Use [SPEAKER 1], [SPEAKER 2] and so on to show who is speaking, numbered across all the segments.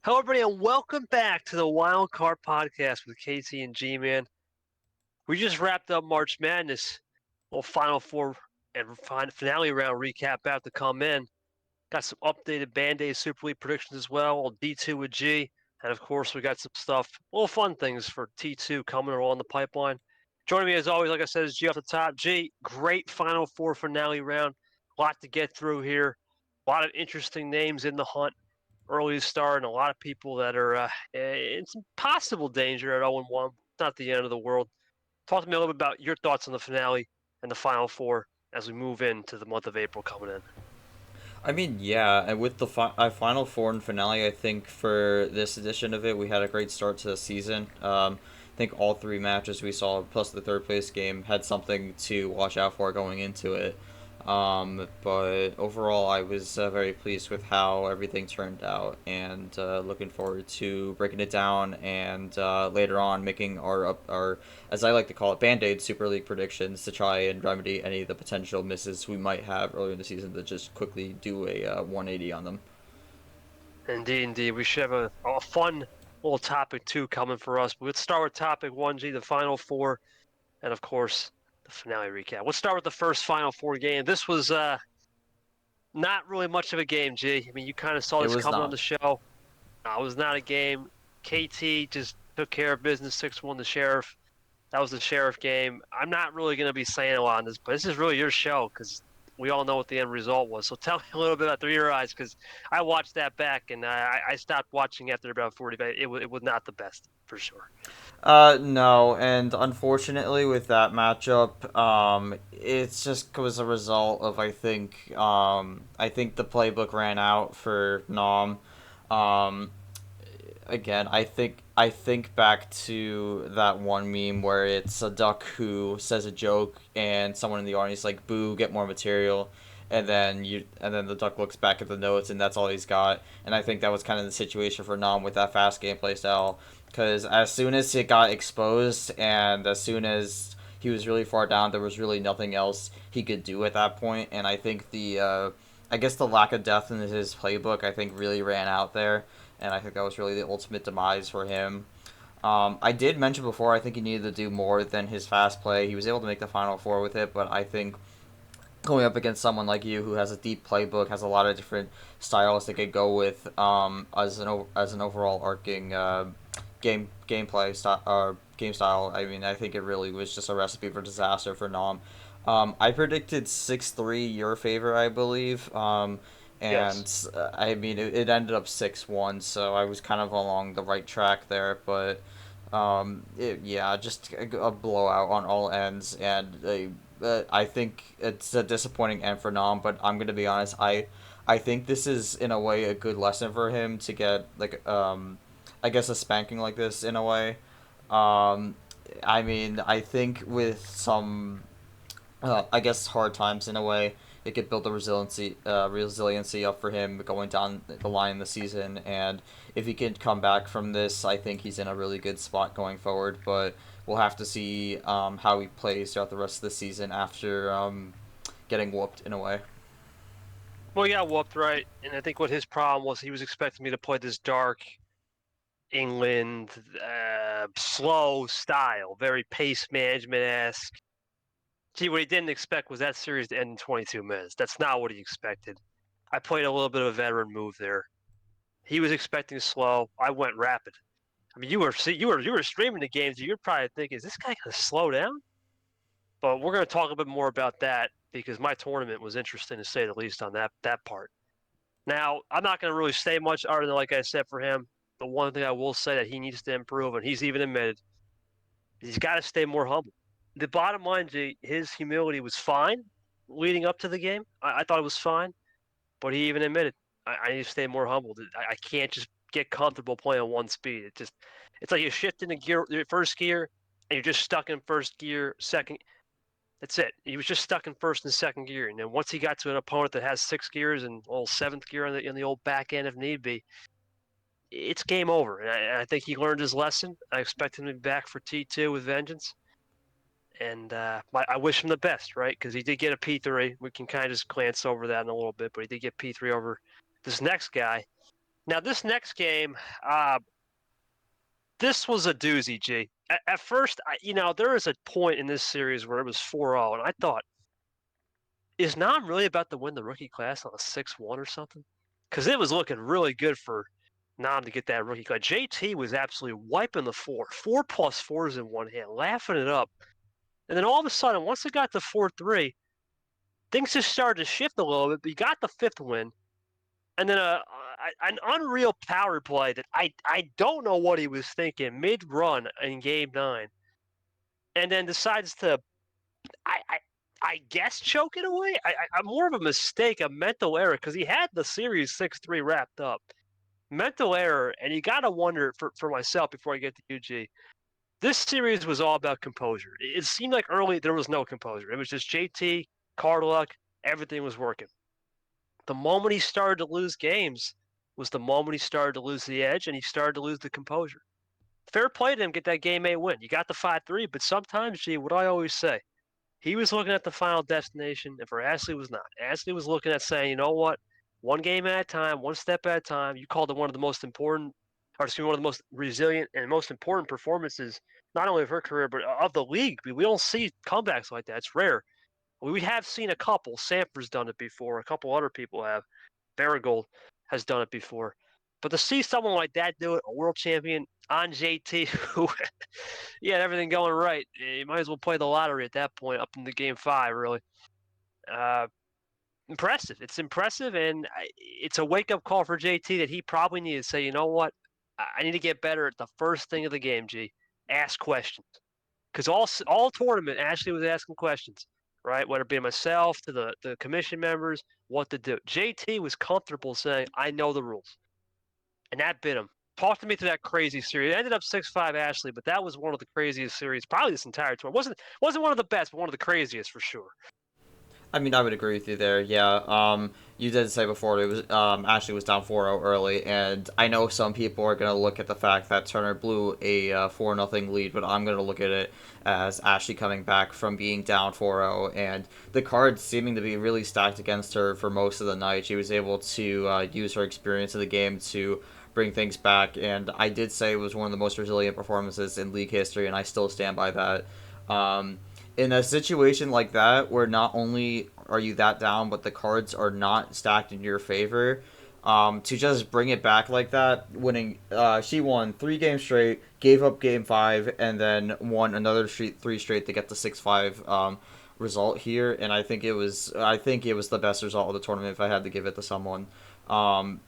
[SPEAKER 1] Hello, everybody, and welcome back to the Wildcard podcast with Casey and Gman. We just wrapped up March Madness. Well, Final Four and finale round recap about to come in. Got some updated Band-Aid Super League predictions as well. Well, D2 with G, and of course, we got some stuff, little fun things for T2 coming along the pipeline. Joining me as always, like I said, is G off the top. G, great Final Four finale round. A lot to get through here. A lot of interesting names in the hunt early start, and a lot of people that are in some possible danger at 0-1. Not the end of the world. Talk to me a little bit about your thoughts on the finale and the Final Four as we move into the month of April coming in.
[SPEAKER 2] I mean, yeah, and with the Final Four and finale, I think for this edition of it, we had a great start to the season. I think all three matches we saw, plus the third place game, had something to watch out for going into it. But overall, I was very pleased with how everything turned out, and looking forward to breaking it down and later on making our, as I like to call it, Band-Aid Super League predictions to try and remedy any of the potential misses we might have earlier in the season to just quickly do a 180 on them.
[SPEAKER 1] Indeed, indeed. We should have a fun little topic two coming for us. But let's start with topic 1G, the Final Four, and of course, the finale recap. Let's start with the first Final Four game. This was not really much of a game, G. I mean, you kind of saw
[SPEAKER 2] It
[SPEAKER 1] this
[SPEAKER 2] was
[SPEAKER 1] coming on
[SPEAKER 2] not.
[SPEAKER 1] the show. It was not a game. KT just took care of business, 6-1 the Sheriff. That was the Sheriff game. I'm not really going to be saying a lot on this, but this is really your show because we all know what the end result was. So tell me a little bit about Through Your Eyes because I watched that back and I stopped watching after about 40 minutes. It was not the best for sure.
[SPEAKER 2] No, and unfortunately with that matchup, it's just was a result of I think the playbook ran out for Nom. Um, Again, I think back to that one meme where it's a duck who says a joke and someone in the audience is like, "Boo, get more material," and then the duck looks back at the notes and that's all he's got. And I think that was kind of the situation for Nam with that fast gameplay style, because as soon as it got exposed and as soon as he was really far down, there was really nothing else he could do at that point. And I think I guess the lack of depth in his playbook, I think, really ran out there, and I think that was really the ultimate demise for him. I did mention before, I think he needed to do more than his fast play. He was able to make the Final Four with it, but I think going up against someone like you who has a deep playbook, has a lot of different styles they could go with as an overall arcing game style. I mean, I think it really was just a recipe for disaster for Nom. I predicted 6-3 your favor, I believe.
[SPEAKER 1] Yes.
[SPEAKER 2] And I mean, it ended up 6-1, so I was kind of along the right track there. But yeah, just a blowout on all ends, and I think it's a disappointing end for Nam. But I'm gonna be honest, I think this is in a way a good lesson for him to get I guess a spanking like this in a way. Um, I mean, I think with some I guess hard times in a way, it could build the resiliency up for him going down the line in the season. And if he can come back from this, I think he's in a really good spot going forward. But we'll have to see how he plays throughout the rest of the season after getting whooped in a way.
[SPEAKER 1] Well, he got whooped, right? And I think what his problem was, he was expecting me to play this dark England, slow style, very pace management esque. Gee, what he didn't expect was that series to end in 22 minutes. That's not what he expected. I played a little bit of a veteran move there. He was expecting slow. I went rapid. I mean, you were streaming the games. You're probably thinking, is this guy going to slow down? But we're going to talk a bit more about that because my tournament was interesting to say the least on that part. Now, I'm not going to really say much other than, like I said, for him, the one thing I will say that he needs to improve, and he's even admitted, he's got to stay more humble. The bottom line, G, his humility was fine leading up to the game. I thought it was fine, but he even admitted, I need to stay more humble. I can't just get comfortable playing at one speed. It's like you shift into gear, first gear, and you're just stuck in first gear, second. That's it. He was just stuck in first and second gear, and then once he got to an opponent that has six gears and all seventh gear in the old back end if need be, it's game over. And I think he learned his lesson. I expect him to be back for T2 with vengeance. And I wish him the best, right? Because he did get a P3. We can kind of just glance over that in a little bit, but he did get P3 over this next guy. Now this next game, this was a doozy, G. At first, there was a point in this series where it was 4-0, and I thought, is Nam really about to win the rookie class on a 6-1 or something? Because it was looking really good for Nam to get that rookie class. JT was absolutely wiping the floor, 4+4s in one hand, laughing it up. And then all of a sudden, once it got to 4-3, things just started to shift a little bit. But he got the fifth win, and then an unreal power play that I don't know what he was thinking mid-run in Game 9, and then decides to I I, I guess choke it away. I'm more of a mistake, a mental error, because he had the series 6-3 wrapped up. Mental error, and you gotta wonder for myself before I get to UG. This series was all about composure. It seemed like early there was no composure. It was just JT, card luck, everything was working. The moment he started to lose games was the moment he started to lose the edge and he started to lose the composure. Fair play to him, get that Game 8 win. You got the 5-3, but sometimes, G, what do I always say? He was looking at the final destination, and for Ashley was not. Ashley was looking at saying, you know what? One game at a time, one step at a time. You called it one of the most important, or excuse me, one of the most resilient and most important performances, not only of her career, but of the league. We don't see comebacks like that. It's rare. We have seen a couple. Sanford's done it before. A couple other people have. Barrigold has done it before. But to see someone like that do it, a world champion on JT, who he had everything going right, you might as well play the lottery at that point, up into Game 5, really. Impressive. It's impressive, and it's a wake-up call for JT that he probably needed to say, you know what? I need to get better at the first thing of the game, G. Ask questions. Because all tournament, Ashley was asking questions, right? Whether it be myself, to the commission members, what to do. JT was comfortable saying, I know the rules. And that bit him. Talk to me through that crazy series. It ended up 6-5 Ashley, but that was one of the craziest series, probably this entire tour. Wasn't one of the best, but one of the craziest for sure.
[SPEAKER 2] I mean, I would agree with you there. Yeah. You did say before it was Ashley was down 4-0 early, and I know some people are gonna look at the fact that Turner blew a 4-0 lead, but I'm gonna look at it as Ashley coming back from being down 4-0, and the cards seeming to be really stacked against her for most of the night. She was able to use her experience of the game to bring things back, and I did say it was one of the most resilient performances in league history, and I still stand by that. Um, in a situation like that, where not only are you that down, but the cards are not stacked in your favor, to just bring it back like that, winning, she won 3 games straight, gave up game 5, and then won another three straight to get the 6-5 result here. And I think it was the best result of the tournament if I had to give it to someone. Um,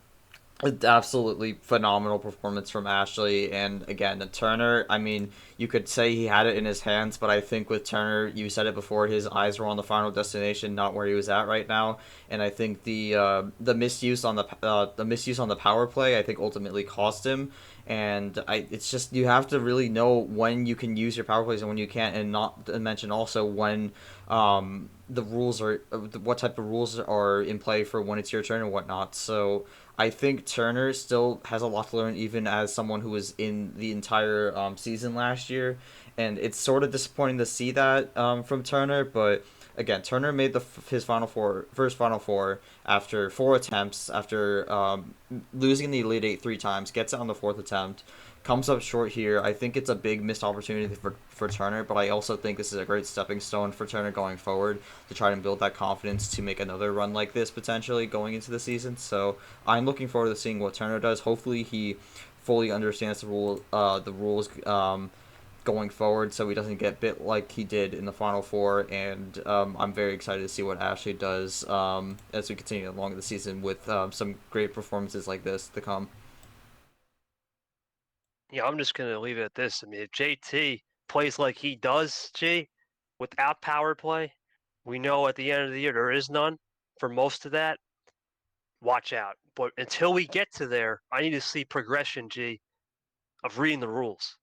[SPEAKER 2] Absolutely phenomenal performance from Ashley, and again, the Turner. I mean, you could say he had it in his hands, but I think with Turner, you said it before, his eyes were on the final destination, not where he was at right now. And I think the misuse on the misuse on the power play, I think ultimately cost him. And it's just you have to really know when you can use your power plays and when you can't, and not to mention also when the rules are what type of rules are in play for when it's your turn and whatnot. So I think Turner still has a lot to learn, even as someone who was in the entire season last year, and it's sort of disappointing to see that from Turner. But again, Turner made his first Final Four after 4 attempts, after losing the Elite Eight 3 times, gets it on the fourth attempt, comes up short here. I think it's a big missed opportunity for Turner, but I also think this is a great stepping stone for Turner going forward to try and build that confidence to make another run like this potentially going into the season. So I'm looking forward to seeing what Turner does. Hopefully he fully understands the rules going forward, so he doesn't get bit like he did in the Final Four. And I'm very excited to see what Ashley does as we continue along the season with some great performances like this to come.
[SPEAKER 1] Yeah, I'm just gonna leave it at this. I mean, if JT plays like he does, G, without power play, we know at the end of the year there is none for most of that. Watch out. But until we get to there, I need to see progression, G, of reading the rules.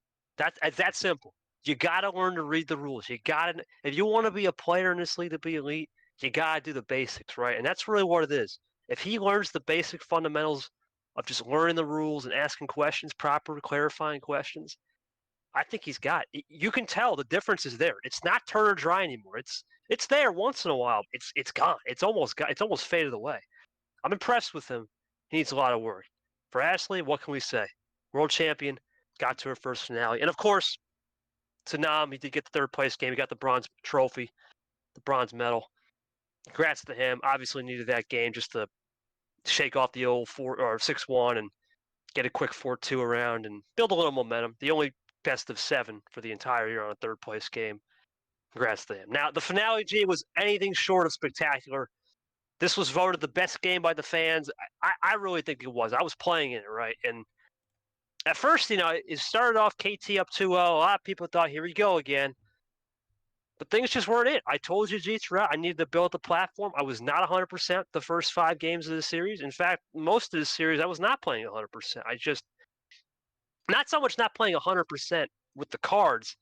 [SPEAKER 1] It's that simple. You gotta learn to read the rules. You gotta if you want to be a player in this league to be elite, you gotta do the basics, right? And that's really what it is. If he learns the basic fundamentals of just learning the rules and asking questions, proper clarifying questions, I think he's got. You can tell the difference is there. It's not Turner dry anymore. It's there once in a while. It's gone. It's almost faded away. I'm impressed with him. He needs a lot of work. For Ashley, what can we say? World champion, got to her first finale. And of course, to Nam, he did get the third place game. He got the bronze trophy, the bronze medal. Congrats to him. Obviously needed that game just to shake off the old 6-1 and get a quick 4-2 around and build a little momentum. The only best of 7 for the entire year on a third place game. Congrats to him. Now, the finale, G, was anything short of spectacular. This was voted the best game by the fans. I really think it was. I was playing in it, right? And at first, it started off KT up 2-0. A lot of people thought, here we go again. But things just weren't it. I told you, G, throughout, I needed to build the platform. I was not 100% the first 5 games of the series. In fact, most of the series, I was not playing 100%. Not so much not playing 100% with the cards.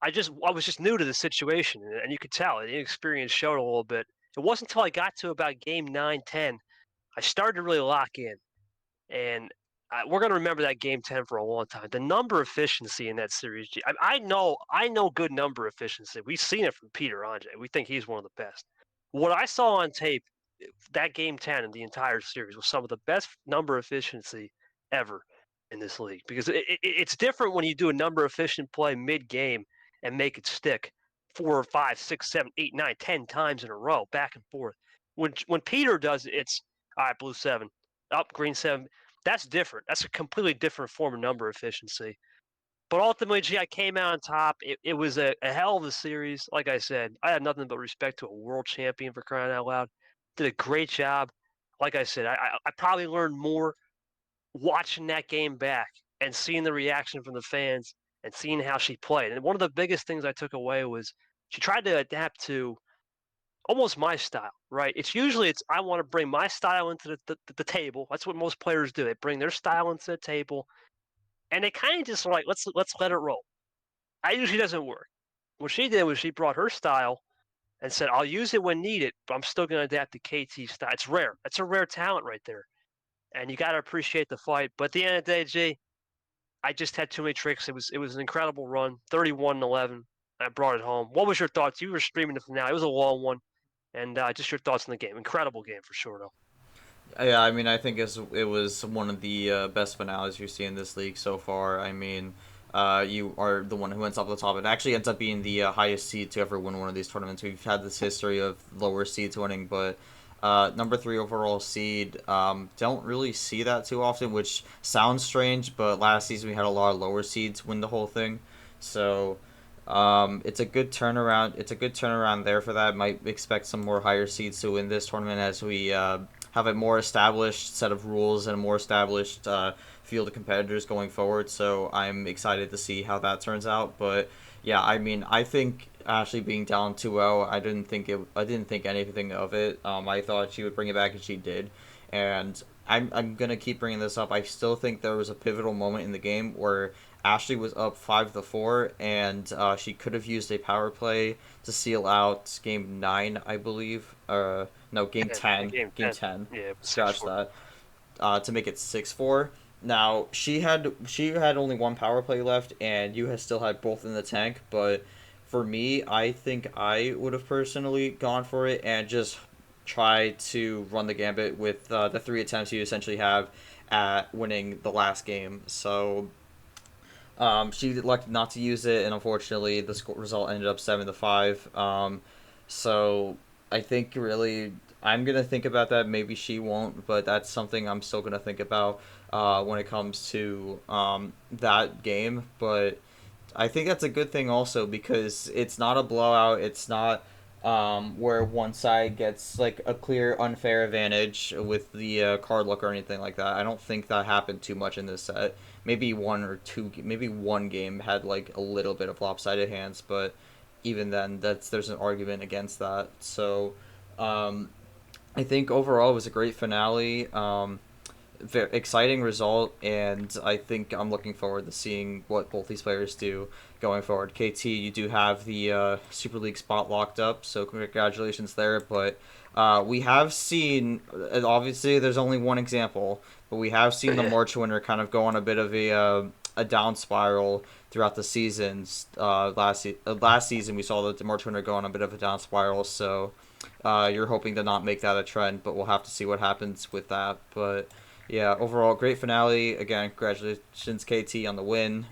[SPEAKER 1] I was just new to the situation, and you could tell the inexperience showed a little bit. It wasn't until I got to about game 9, 10, I started to really lock in, and we're gonna remember that game 10 for a long time. The number efficiency in that series, I know good number efficiency. We've seen it from Peter Andre. We think he's one of the best. What I saw on tape, that game 10 in the entire series was some of the best number efficiency ever in this league because it's different when you do a number efficient play mid game and make it stick 4, 5, 6, 7, 8, 9, 10 times in a row, back and forth. When Peter does it, it's all right, blue 7, up, green 7. That's different. That's a completely different form of number efficiency. But ultimately, G, I came out on top. It was a hell of a series. Like I said, I had nothing but respect to a world champion for crying out loud. Did a great job. Like I said, I probably learned more watching that game back and seeing the reaction from the fans and seeing how she played. And one of the biggest things I took away was she tried to adapt to almost my style, right? It's I want to bring my style into the table. That's what most players do. They bring their style into the table, and they kind of just like let's let it roll. That usually doesn't work. What she did was she brought her style and said, "I'll use it when needed, but I'm still going to adapt to KT style." It's rare. That's a rare talent right there, and you got to appreciate the fight. But at the end of the day, G, I just had too many tricks. It was an incredible run, 31-11. I brought it home. What was your thoughts? You were streaming the finale. It was a long one, and just your thoughts on the game. Incredible game for sure, though.
[SPEAKER 2] Yeah, I mean, I think it was one of the best finales you see in this league so far. I mean, you are the one who ends up at the top. It actually ends up being the highest seed to ever win one of these tournaments. We've had this history of lower seeds winning, but number 3 overall seed, don't really see that too often, which sounds strange, but last season we had a lot of lower seeds win the whole thing. So it's a good turnaround. It's a good turnaround there for that. Might expect some more higher seeds to win this tournament as we have a more established set of rules and a more established field of competitors going forward. So I'm excited to see how that turns out. But yeah, I mean, I think Ashley being down 2-0, I didn't think anything of it. I thought she would bring it back, and she did. And I'm gonna keep bringing this up. I still think there was a pivotal moment in the game where Ashley was up 5-4, and she could have used a power play to seal out game 9, I believe. No, game
[SPEAKER 1] Yeah,
[SPEAKER 2] 10.
[SPEAKER 1] game
[SPEAKER 2] Game
[SPEAKER 1] 10.
[SPEAKER 2] 10.
[SPEAKER 1] Yeah, it was
[SPEAKER 2] Scratch
[SPEAKER 1] 6-4.
[SPEAKER 2] that. To make it 6-4. Now she had only one power play left, and you had still had both in the tank. But for me, I think I would have personally gone for it and just try to run the gambit with the 3 attempts you essentially have at winning the last game. So she elected not to use it, and unfortunately, the result ended up 7-5. So I think really, I'm gonna think about that. Maybe she won't, but that's something I'm still gonna think about when it comes to that game. But I think that's a good thing also because it's not a blowout. It's not where one side gets like a clear unfair advantage with the card luck or anything like that. I don't think that happened too much in this set. Maybe one or two, maybe one game had like a little bit of lopsided hands, but even then, there's an argument against that. So um, I think overall it was a great finale. Very exciting result, and I think I'm looking forward to seeing what both these players do going forward. KT, you do have the Super League spot locked up, so congratulations there. But we have seen, obviously, there's only one example, but we have seen the
[SPEAKER 1] Yeah.
[SPEAKER 2] March winner kind of go on a bit of a down spiral throughout the seasons. Last season, we saw the March winner go on a bit of a down spiral, so you're hoping to not make that a trend, but we'll have to see what happens with that. But Yeah, overall, great finale. Again, congratulations, KT, on the win.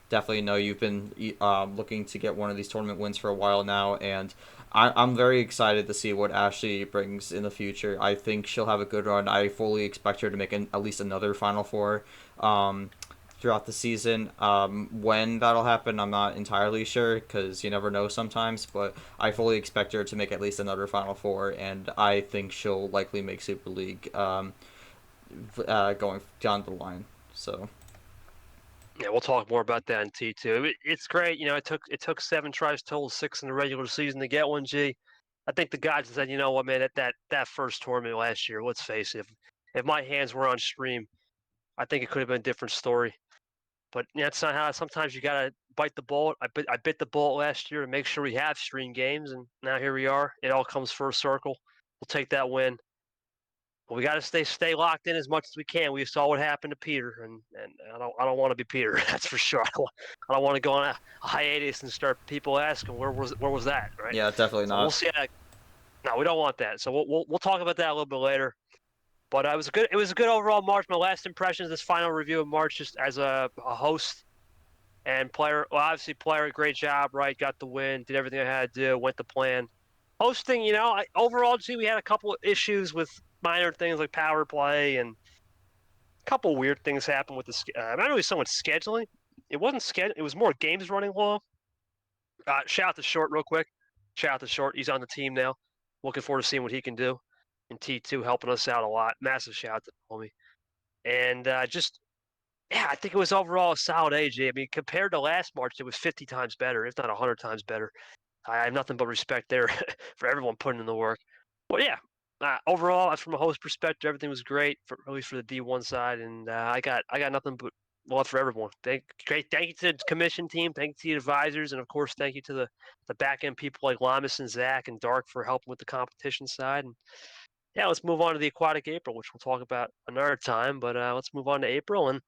[SPEAKER 2] Definitely know you've been looking to get one of these tournament wins for a while now, and I'm very excited to see what Ashley brings in the future. I think she'll have a good run. I fully expect her to make at least another Final Four um, throughout the season. When that'll happen, I'm not entirely sure because you never know sometimes, but I fully expect her to make at least another Final Four, and I think she'll likely make Super League. Going down the line. So
[SPEAKER 1] Yeah, we'll talk more about that in T2. It's great. It took 7 tries total, 6 in the regular season to get one. G. I think the guys said, you know what, man, that first tournament last year. Let's face it, if my hands were on stream, I think it could have been a different story. But yeah, it's not how. Sometimes you gotta bite the bullet. I bit the bullet last year to make sure we have stream games, and now here we are. It all comes full circle. We'll take that win. But we got to stay locked in as much as we can. We saw what happened to Peter, and I don't want to be Peter. That's for sure. I don't want to go on a hiatus and start people asking where was that, right?
[SPEAKER 2] yeah, definitely
[SPEAKER 1] So we'll
[SPEAKER 2] not.
[SPEAKER 1] see. No, we don't want that. So we'll talk about that a little bit later. But it was a good overall March. My last impressions, this final review of March, just as a host and player. Well, obviously player, great job, right? Got the win, did everything I had to do, went to plan. Hosting, overall, gee, we had a couple of issues with minor things like power play and a couple weird things happened with not really so much scheduling. It wasn't scheduled. It was more games running long. Shout out to Short real quick. Shout out to Short. He's on the team now. Looking forward to seeing what he can do in T2, helping us out a lot. Massive shout out to homie. And just yeah, I think it was overall a solid AJ. I mean, compared to last March, it was 50 times better, if not 100 times better. I have nothing but respect there for everyone putting in the work. Well, yeah, overall, from a host perspective, everything was great, at least for the D1 side, and I got nothing but love for everyone. Thank you to the commission team, thank you to the advisors, and of course, thank you to the back end people like Lamas and Zach and Dark for helping with the competition side. And yeah, let's move on to the Aquatic April, which we'll talk about another time. But let's move on to April and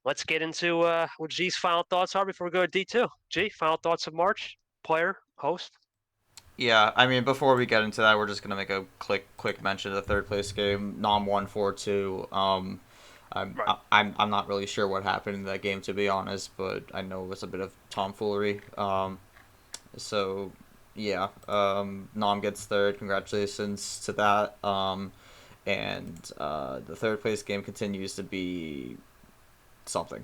[SPEAKER 1] let's get into what G's final thoughts are before we go to D2. G, final thoughts of March, player, host.
[SPEAKER 2] Yeah, I mean, before we get into that, we're just gonna make a quick mention of the third place game. Nom 1-4-2.
[SPEAKER 1] Right.
[SPEAKER 2] I'm not really sure what happened in that game, to be honest, but I know it was a bit of tomfoolery. So yeah, Nom gets third. Congratulations to that. And the third place game continues to be something.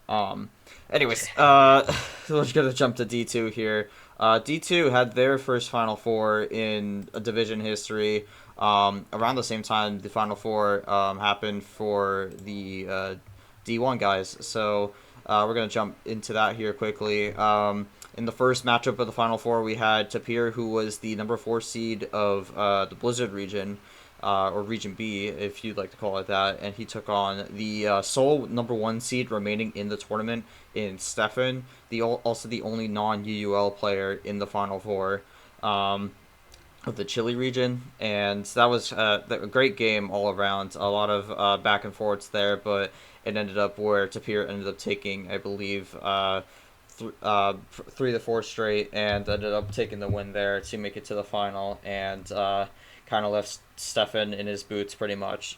[SPEAKER 2] Um, anyways, we're just gonna jump to D2 here. D2 had their first Final Four in a division history. Around the same time, the Final Four happened for the D1 guys. So we're gonna jump into that here quickly. In the first matchup of the Final Four, we had Tapir, who was the number 4 seed of the Blizzard region, or Region B, if you'd like to call it that, and he took on the sole number 1 seed remaining in the tournament in Stefan, also the only non-UUL player in the Final Four of the Chile region, and that was a great game all around. A lot of back and forths there, but it ended up where Tapir ended up taking, I believe, 3 to 4 straight, and ended up taking the win there to make it to the final, and kind of left Stefan in his boots pretty much.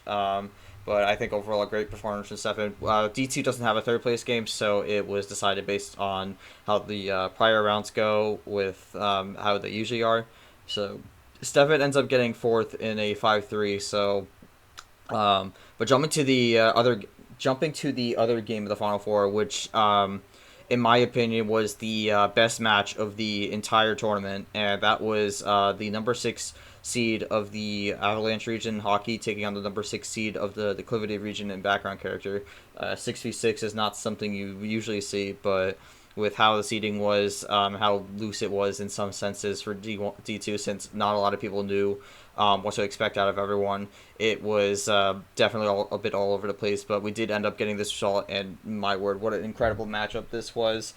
[SPEAKER 2] But I think overall a great performance from Stefan. D2 doesn't have a third place game, so it was decided based on how the prior rounds go with how they usually are. So Stefan ends up getting fourth in a 5-3. So, but jumping to the other game of the Final Four, which in my opinion was the best match of the entire tournament, and that was the number 6 seed of the Avalanche region hockey taking on the number 6 seed of the Declivity region in background character. 6v6 is not something you usually see, but with how the seeding was, how loose it was in some senses for D2, since not a lot of people knew what to expect out of everyone. It was definitely a bit all over the place, but we did end up getting this result, and my word, what an incredible matchup this was.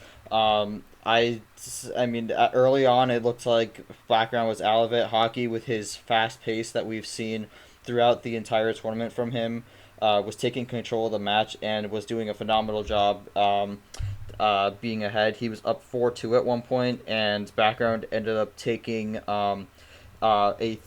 [SPEAKER 2] I mean, early on, it looked like background was out of it. Hockey, with his fast pace that we've seen throughout the entire tournament from him, was taking control of the match and was doing a phenomenal job. Being ahead, he was up 4-2 at one point, and background ended up taking a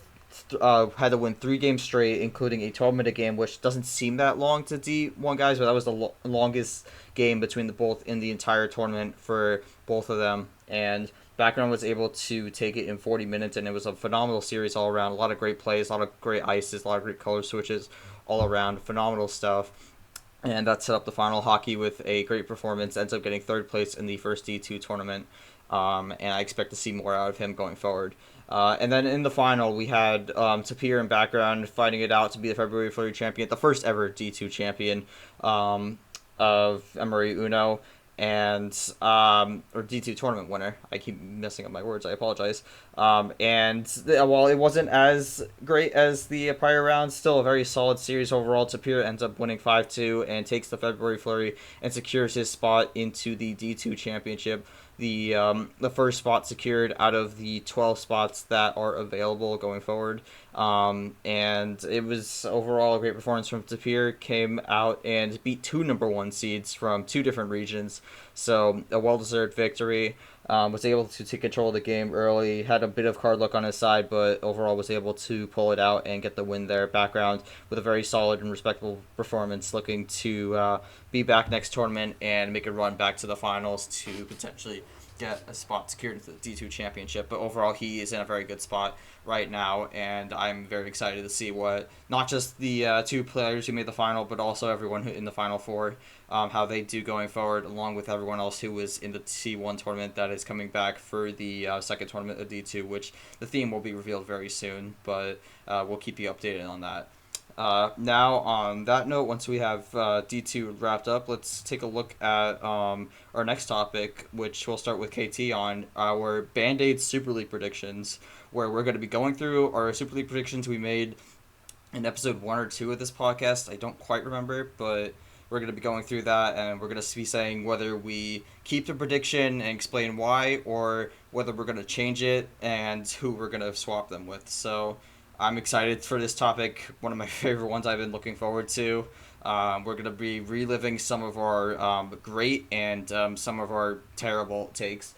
[SPEAKER 2] had to win 3 games straight, including a 12-minute game, which doesn't seem that long to D1 guys, but that was the longest game between the both in the entire tournament for both of them. And Background was able to take it in 40 minutes, and it was a phenomenal series all around. A lot of great plays, a lot of great ices, a lot of great color switches all around. Phenomenal stuff. And that set up the final. Hockey with a great performance ends up getting third place in the first D2 tournament, and I expect to see more out of him going forward. And then in the final, we had Tapir in Background fighting it out to be the February Flurry champion, the first ever D2 champion um, of MRE Uno, and or D2 tournament winner. I keep messing up my words. I apologize. While it wasn't as great as the prior round, still a very solid series overall. Tapir ends up winning 5-2 and takes the February Flurry and secures his spot into the D2 championship. The first spot secured out of the 12 spots that are available going forward. And it was overall a great performance from Tapir. Came out and beat 2 number 1 seeds from 2 different regions. So a well-deserved victory. Was able to take control of the game early. Had a bit of card luck on his side, but overall was able to pull it out and get the win there. Background with a very solid and respectable performance, looking to be back next tournament and make a run back to the finals to potentially get a spot secured into the D2 championship. But overall, he is in a very good spot right now, and I'm very excited to see what not just the 2 players who made the final, but also everyone who in the final 4, how they do going forward, along with everyone else who was in the T1 tournament that is coming back for the second tournament of D2, which the theme will be revealed very soon, but we'll keep you updated on that. Now, on that note, once we have D2 wrapped up, let's take a look at our next topic, which we'll start with KT on our Band-Aid Super League predictions, where we're going to be going through our Super League predictions we made in episode 1 or 2 of this podcast. I don't quite remember, but we're going to be going through that, and we're going to be saying whether we keep the prediction and explain why, or whether we're going to change it and who we're going to swap them with. So I'm excited for this topic, one of my favorite ones I've been looking forward to. We're going to be reliving some of our great and some of our terrible takes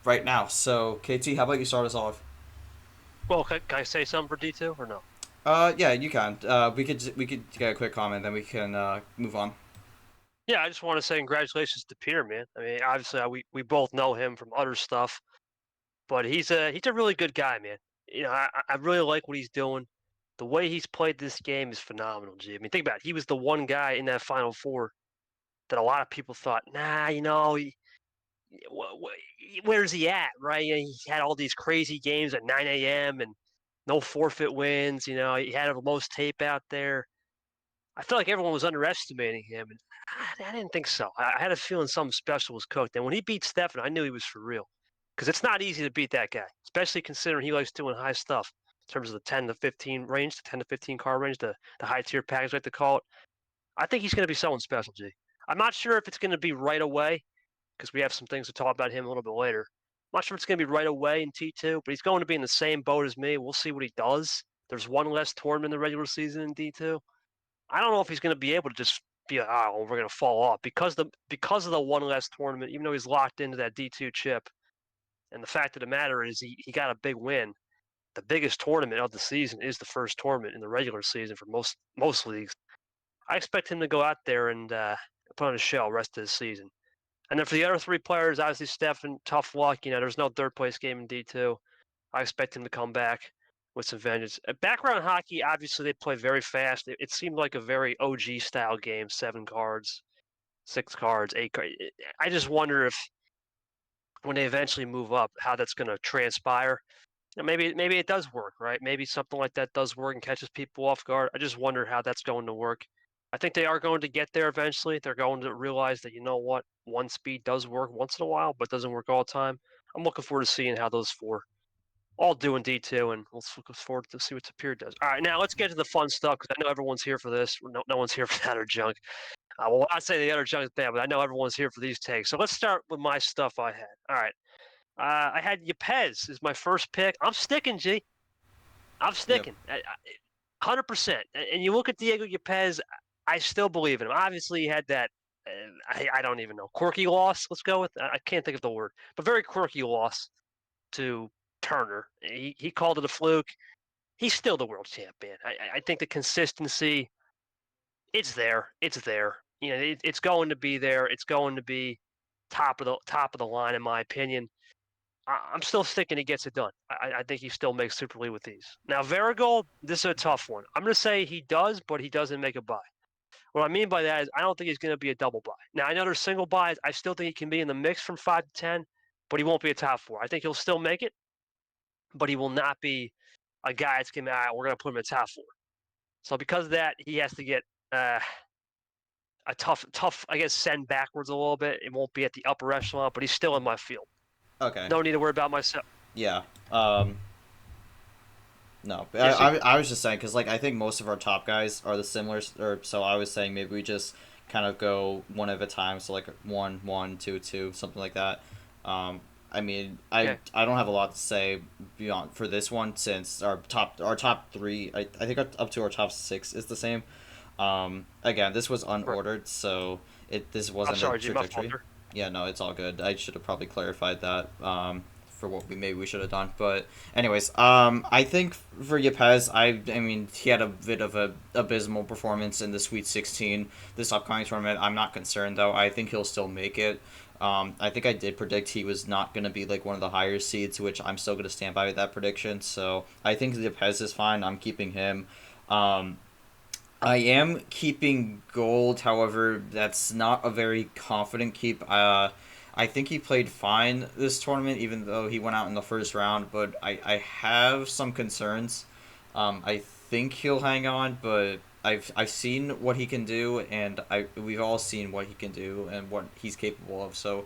[SPEAKER 2] right now. So, KT, how about you start us off?
[SPEAKER 1] Well, can I say something for D2 or no?
[SPEAKER 2] Yeah, you can. We could get a quick comment, then we can move on.
[SPEAKER 1] Yeah, I just want to say congratulations to Peter, man. I mean, obviously, we both know him from other stuff, but he's a really good guy, man. I really like what he's doing. The way he's played this game is phenomenal, G. I mean, think about it. He was the one guy in that Final Four that a lot of people thought, nah, where's he at, right? He had all these crazy games at 9 a.m. and no forfeit wins. He had the most tape out there. I felt like everyone was underestimating him, and I didn't think so. I had a feeling something special was cooked. And when he beat Stefan, I knew he was for real, because it's not easy to beat that guy, especially considering he likes doing high stuff in terms of the 10 to 15 range, the 10 to 15 card range, the high tier package, like to call it. I think he's going to be someone special, G. I'm not sure if it's going to be right away, because we have some things to talk about him a little bit later. I'm not sure if it's going to be right away in T2, but he's going to be in the same boat as me. We'll see what he does. There's one less tournament in the regular season in D2. I don't know if he's going to be able to just be like, we're going to fall off because of the one less tournament. Even though he's locked into that D2 chip, and the fact of the matter is he got a big win. The biggest tournament of the season is the first tournament in the regular season for most leagues. I expect him to go out there and put on a show rest of the season. And then for the other 3 players, obviously Stefan, tough luck. There's no third place game in D2. I expect him to come back with some vengeance. Background hockey, obviously, they play very fast. It seemed like a very OG style game: 7 cards, 6 cards, 8 cards. I just wonder if when they eventually move up, how that's going to transpire. Maybe it does work, right? Maybe something like that does work and catches people off guard. I just wonder how that's going to work. I think they are going to get there eventually. They're going to realize that, you know what, one speed does work once in a while, but doesn't work all the time. I'm looking forward to seeing how those 4 all do in D2, and we'll look forward to see what Tapir does. All right, now let's get to the fun stuff, because I know everyone's here for this. No one's here for that other junk. Well, I'd say the other junk is bad, but I know everyone's here for these takes. So let's start with my stuff I had. All right. I had Yepes as my first pick. I'm sticking, G. I'm
[SPEAKER 2] Yep.
[SPEAKER 1] sticking. 100%. And you look at Diego Yepes, I still believe in him. Obviously, he had that, I don't even know, quirky loss. Let's go with I can't think of the word, but very quirky loss to Turner. He called it a fluke. He's still the world champion. I think the consistency, it's there. It's there. It's going to be there. It's going to be top of the line in my opinion. I'm still thinking he gets it done. I think he still makes Super League with these. Now Varigold, this is a tough one. I'm going to say he does, but he doesn't make a buy. What I mean by that is I don't think he's going to be a double buy. Now I know there's single buys. I still think he can be in the mix from 5 to 10, but he won't be a top 4. I think he'll still make it, but he will not be a guy that's going to be, all right, we're going to put him in the top 4. So because of that, he has to get a tough, I guess, send backwards a little bit. It won't be at the upper echelon, but he's still in my field.
[SPEAKER 2] Okay.
[SPEAKER 1] No need to worry about myself.
[SPEAKER 2] Yeah. No,
[SPEAKER 1] Yes,
[SPEAKER 2] I was just saying because like I think most of our top guys are the similar, or so I was saying maybe we just kind of go one at a time, so like 1, 1, 2, 2, something like that. I mean,
[SPEAKER 1] okay.
[SPEAKER 2] I don't have a lot to say beyond for this one since our top 3 I think up to our top 6 is the same. Again, this was unordered, so this
[SPEAKER 1] I'm
[SPEAKER 2] wasn't a
[SPEAKER 1] sorry, G. My
[SPEAKER 2] trajectory.
[SPEAKER 1] fault.
[SPEAKER 2] Yeah, no, it's all good. I should have probably clarified that. For what we should have done. But anyways, I think for Yepes, I mean he had a bit of a abysmal performance in the Sweet 16 this upcoming tournament. I'm not concerned though. I think he'll still make it. I think I did predict he was not going to be like one of the higher seeds, which I'm still going to stand by that prediction. So I think Yepes is fine. I'm keeping him. I am keeping Gold, however, that's not a very confident keep. I think he played fine this tournament, even though he went out in the first round, but I have some concerns. I think he'll hang on, but I've seen what he can do, and we've all seen what he can do and what he's capable of. So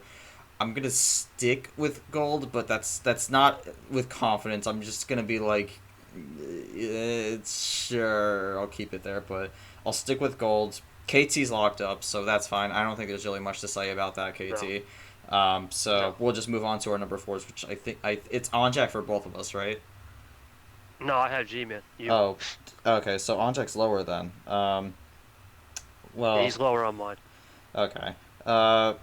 [SPEAKER 2] I'm gonna stick with Gold, but that's not with confidence. I'm just gonna be like, sure, I'll keep it there, but I'll stick with Gold. KT's locked up, so that's fine. I don't think there's really much to say about that
[SPEAKER 1] No,
[SPEAKER 2] KT. So
[SPEAKER 1] no,
[SPEAKER 2] we'll just move on to our number 4s, which it's on Jack for both of us, right?
[SPEAKER 1] no. I have G-Man. You.
[SPEAKER 2] Oh, okay. So on Jack's lower then.
[SPEAKER 1] Yeah,
[SPEAKER 2] Well,
[SPEAKER 1] he's lower on mine.
[SPEAKER 2] okay. All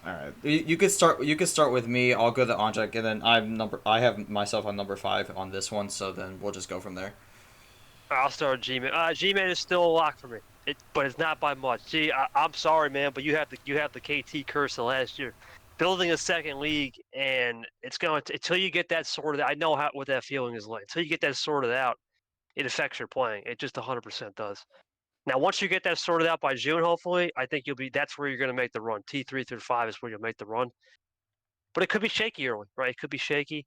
[SPEAKER 2] right. You could start. You could start with me. I'll go to Onjak, and then I have myself on number 5 on this one. So then we'll just go from there.
[SPEAKER 1] I'll start with G-Man. G-Man is still a lock for me. But it's not by much. I'm sorry, man, but you have the KT curse of last year. Building a second league, and it's going to until you get that sorted out. I know what that feeling is like. Until you get that sorted out, it affects your playing. It just 100% does. Now, once you get that sorted out by June, hopefully, I think that's where you're going to make the run. T3 through 5 is where you'll make the run. But it could be shaky early, right? It could be shaky.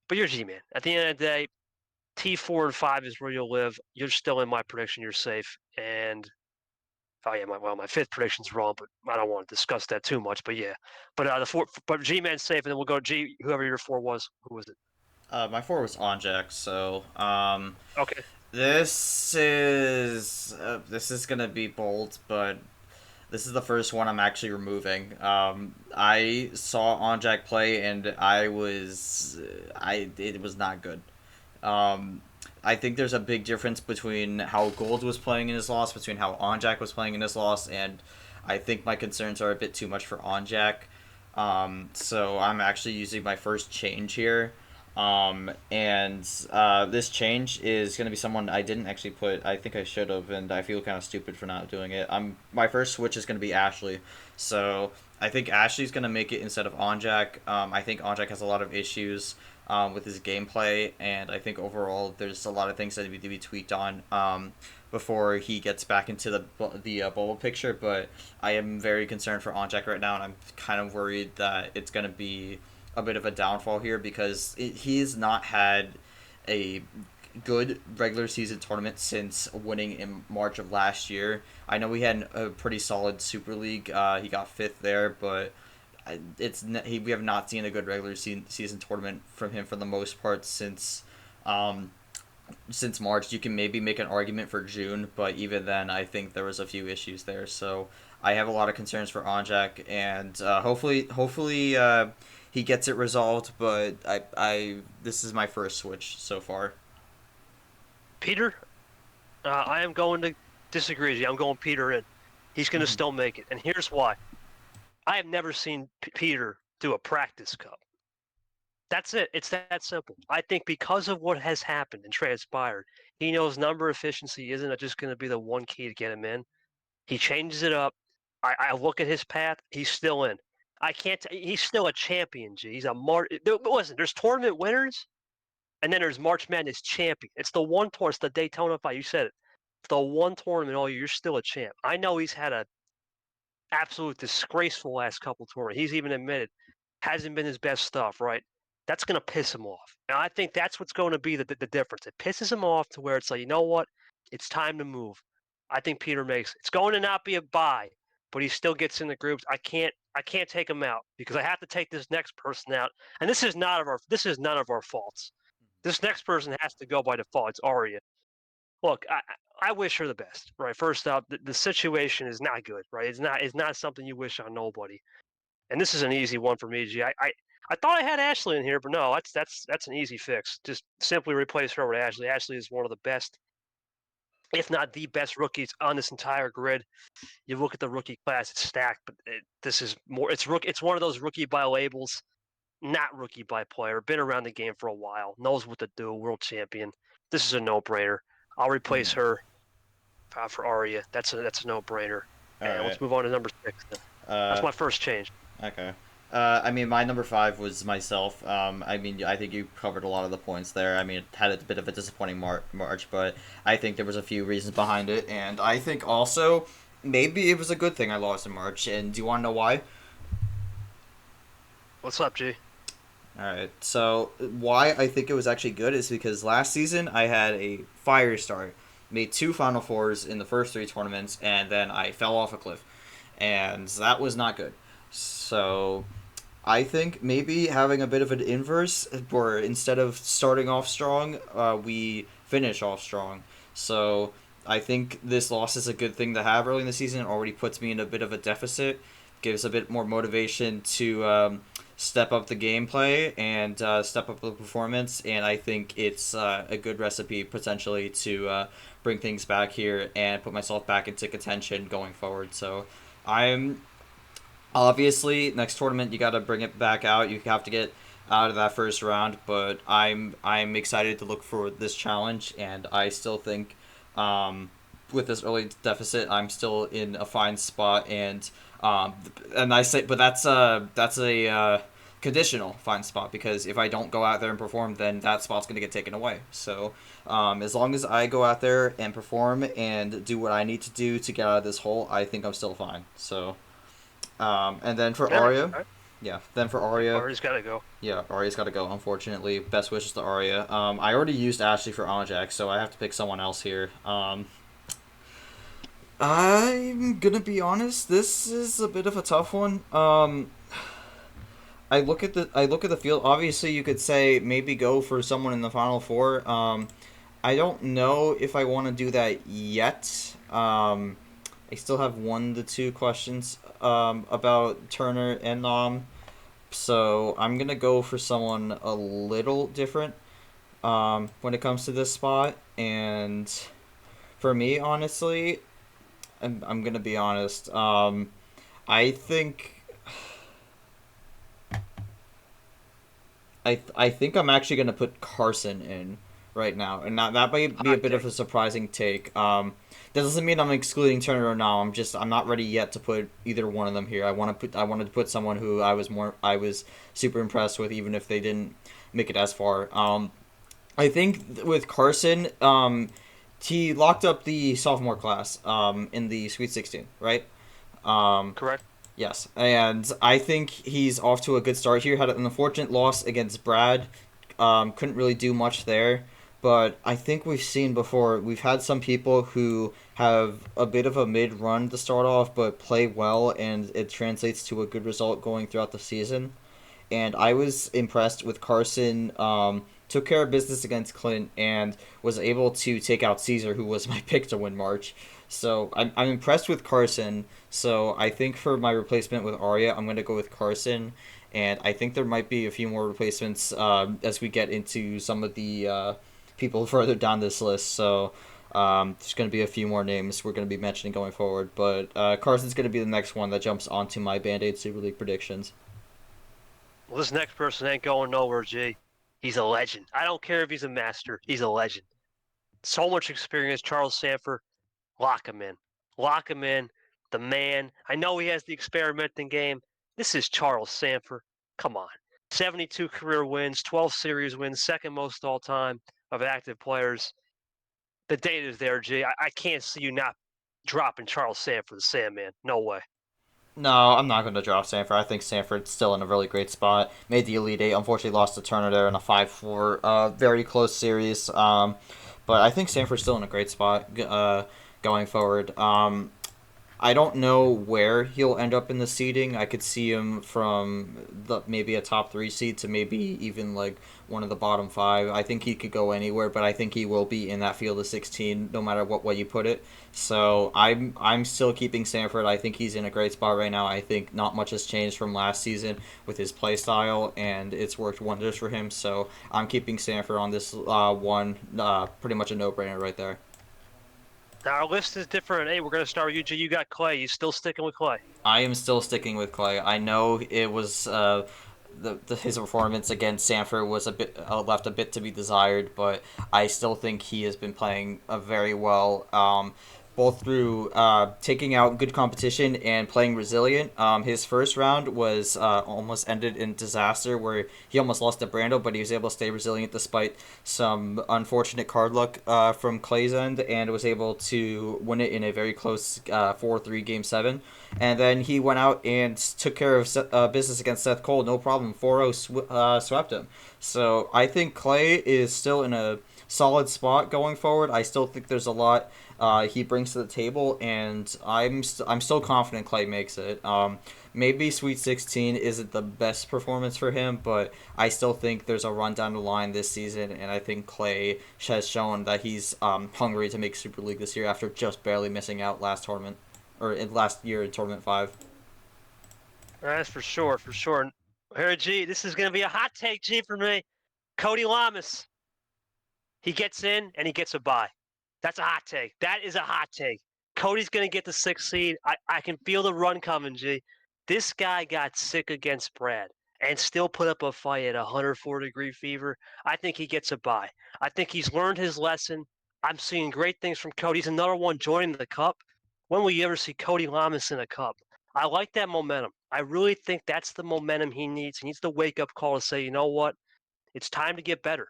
[SPEAKER 1] But you're G-Man. At the end of the day, T4 and 5 is where you'll live. You're still in my prediction. You're safe. And oh yeah, my 5th prediction's wrong, but I don't want to discuss that too much. But yeah, but G-Man's safe, and then we'll go G. Whoever your 4 was, who was it?
[SPEAKER 2] My 4 was Onjak. So
[SPEAKER 1] Okay,
[SPEAKER 2] this is gonna be bold, but this is the first one I'm actually removing. I saw Onjak play, and it was not good. Um, I think there's a big difference between how Gold was playing in his loss, between how Onjak was playing in his loss, and I think my concerns are a bit too much for Onjak. So I'm actually using my first change here. And this change is going to be someone I didn't actually put. I think I should have, and I feel kind of stupid for not doing it. My first switch is going to be Ashley. So I think Ashley's going to make it instead of Onjak. I think Onjak has a lot of issues with his gameplay, and I think overall there's a lot of things that need to be tweaked on before he gets back into the bubble picture. But I am very concerned for Onjak right now, and I'm kind of worried that it's going to be a bit of a downfall here because he's not had a good regular season tournament since winning in March of last year. I know he had a pretty solid Super League. He got 5th there, but we have not seen a good regular season tournament from him for the most part since March. You can maybe make an argument for June, but even then, I think there was a few issues there. So I have a lot of concerns for Onjak, and hopefully he gets it resolved. But I this is my first switch so far.
[SPEAKER 1] Peter, I am going to disagree with you. I'm going Peter in. He's going to
[SPEAKER 2] Mhm.
[SPEAKER 1] still make it, and here's why. I have never seen Peter do a practice cup. That's it. It's that simple. I think because of what has happened and transpired, he knows number efficiency isn't just going to be the one key to get him in. He changes it up. I look at his path. He's still in. I can't. He's still a champion. G. He's a Listen, there's tournament winners, and then there's March Madness champion. It's the one tour. It's the Daytona 5. You said it. It's the one tournament all year. You're still a champ. I know he's had a absolute disgraceful last couple tournaments. He's even admitted hasn't been his best stuff. Right. That's going to piss him off. And I think that's what's going to be the difference. It pisses him off to where it's like, you know what? It's time to move. I think Peter makes it. It's going to not be a bye, but he still gets in the groups. I can't take him out because I have to take this next person out. And this is none of our faults. This next person has to go by default. It's Arya. Look, I wish her the best. Right. First up, the situation is not good. Right. It's not something you wish on nobody. And this is an easy one for me, G. I thought I had Ashley in here, but no, that's an easy fix. Just simply replace her with Ashley. Ashley is one of the best, if not the best rookies on this entire grid. You look at the rookie class; it's stacked, but this is more. It's rookie. It's one of those rookie by labels, not rookie by player. Been around the game for a while, knows what to do. World champion. This is a no-brainer. I'll replace her for Arya. That's a no-brainer.
[SPEAKER 2] All
[SPEAKER 1] And
[SPEAKER 2] right.
[SPEAKER 1] let's move on to number 6. Then. That's
[SPEAKER 2] Uh,
[SPEAKER 1] my first change.
[SPEAKER 2] okay. I mean, my number five was myself. I mean, I think you covered a lot of the points there. I mean, it had a bit of a disappointing March, but I think there was a few reasons behind it, and I think also maybe it was a good thing I lost in March. And do you want to know why?
[SPEAKER 1] What's up, G?
[SPEAKER 2] All right. So why I think it was actually good is because last season I had a fire start, made two Final Fours in the first three tournaments, and then I fell off a cliff, and that was not good. So I think maybe having a bit of an inverse, where instead of starting off strong, we finish off strong. So I think this loss is a good thing to have early in the season. It already puts me in a bit of a deficit, gives a bit more motivation to step up the gameplay and step up the performance. And I think it's a good recipe potentially to bring things back here and put myself back into contention going forward. So I'm obviously next tournament you got to bring it back out. You have to get out of that first round, but I'm excited to look for this challenge, and I still think with this early deficit, I'm still in a fine spot, um, and I say, but that's a conditional fine spot because if I don't go out there and perform, then that spot's gonna get taken away. So as long as I go out there and perform and do what I need to do to get out of this hole, I think I'm still fine. So. And then for
[SPEAKER 1] Yeah,
[SPEAKER 2] Arya,
[SPEAKER 1] right.
[SPEAKER 2] yeah. Then for Arya,
[SPEAKER 1] Arya's got to go.
[SPEAKER 2] yeah, Arya's got to go. Unfortunately, best wishes to Arya. I already used Ashley for Onajak, so I have to pick someone else here. I'm gonna be honest. This is a bit of a tough one. I look at the field. Obviously, you could say maybe go for someone in the final four. I don't know if I want to do that yet. I still have 1 to 2 questions about Turner and Nom, so I'm gonna go for someone a little different when it comes to this spot. And for me, honestly, I'm gonna be honest. I think I think I'm actually gonna put Carson in right now, and that might be a
[SPEAKER 1] Hot
[SPEAKER 2] bit of
[SPEAKER 1] take.
[SPEAKER 2] a surprising take. That doesn't mean I'm excluding Turner or now. I'm not ready yet to put either one of them here. I wanted to put someone who I was super impressed with, even if they didn't make it as far. I think with Carson, he locked up the sophomore class in the Sweet 16, right? Um,
[SPEAKER 1] Correct.
[SPEAKER 2] Yes, and I think he's off to a good start here. Had an unfortunate loss against Brad. Couldn't really do much there. But I think we've seen before, we've had some people who have a bit of a mid run to start off, but play well, and it translates to a good result going throughout the season. And I was impressed with Carson. Took care of business against Clint and was able to take out Caesar, who was my pick to win March. So I'm impressed with Carson. So I think for my replacement with Arya, I'm going to go with Carson. And I think there might be a few more replacements as we get into some of the people further down this list. So there's going to be a few more names we're going to be mentioning going forward. But Carson's going to be the next one that jumps onto my Band-Aid Super League predictions.
[SPEAKER 1] Well, this next person ain't going nowhere, G. He's a legend. I don't care if he's a master. He's a legend. So much experience, Charles Sanford. Lock him in. Lock him in. The man. I know he has the experimenting game. This is Charles Sanford. Come on. 72 career wins, 12 series wins, second most all time of active players. The data is there, G. I can't see you not dropping Charles Sanford, the Sandman. No way.
[SPEAKER 2] No, I'm not going to drop Sanford. I think Sanford's still in a really great spot. Made the Elite Eight. Unfortunately, lost to Turner there in a 5-4, very close series. But I think Sanford's still in a great spot going forward. I don't know where he'll end up in the seeding. I could see him from maybe a top three seed to maybe even like one of the bottom five. I think he could go anywhere, but I think he will be in that field of 16 no matter what way you put it. So I'm still keeping Sanford. I think he's in a great spot right now. I think not much has changed from last season with his play style, and it's worked wonders for him. So I'm keeping Sanford on this one. Pretty much a no-brainer right there.
[SPEAKER 1] Now, our list is different. Hey, we're going to start with you, G. You got Clay. You still sticking with Clay?
[SPEAKER 2] I am still sticking with Clay. I know it was his performance against Sanford was a bit left a bit to be desired, but I still think he has been playing very well. Both through taking out good competition and playing resilient. His first round was almost ended in disaster where he almost lost to Brando, but he was able to stay resilient despite some unfortunate card luck from Clay's end and was able to win it in a very close 4-3 game 7. And then he went out and took care of business against Seth Cole, no problem. 4-0 swept him. So I think Clay is still in a solid spot going forward. I still think there's a lot he brings to the table, and I'm still confident Clay makes it. Maybe Sweet 16 isn't the best performance for him, but I still think there's a run down the line this season, and I think Clay has shown that he's hungry to make Super League this year after just barely missing out last tournament, or last year in Tournament 5.
[SPEAKER 1] That's for sure, for sure. Here, G, this is going to be a hot take, G, for me. Cody Lamas. He gets in and he gets a bye. That's a hot take. That is a hot take. Cody's going to get the 6th seed. I can feel the run coming, G. This guy got sick against Brad and still put up a fight at 104-degree fever. I think he gets a bye. I think he's learned his lesson. I'm seeing great things from Cody. He's another one joining the Cup. When will you ever see Cody Lamas in a Cup? I like that momentum. I really think that's the momentum he needs. He needs the wake-up call to say, you know what? It's time to get better.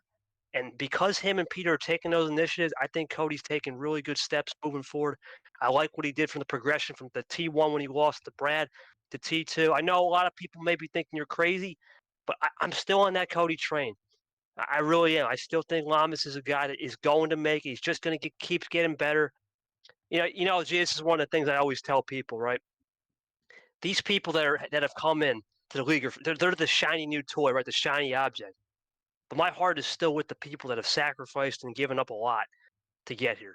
[SPEAKER 1] And because him and Peter are taking those initiatives, I think Cody's taking really good steps moving forward. I like what he did from the progression from the T1 when he lost to Brad to T2. I know a lot of people may be thinking you're crazy, but I'm still on that Cody train. I really am. I still think Lamas is a guy that is going to make it. He's just going to keep getting better. Gee, this is one of the things I always tell people, right? These people that have come in to the league, they're the shiny new toy, right? The shiny object. But my heart is still with the people that have sacrificed and given up a lot to get here.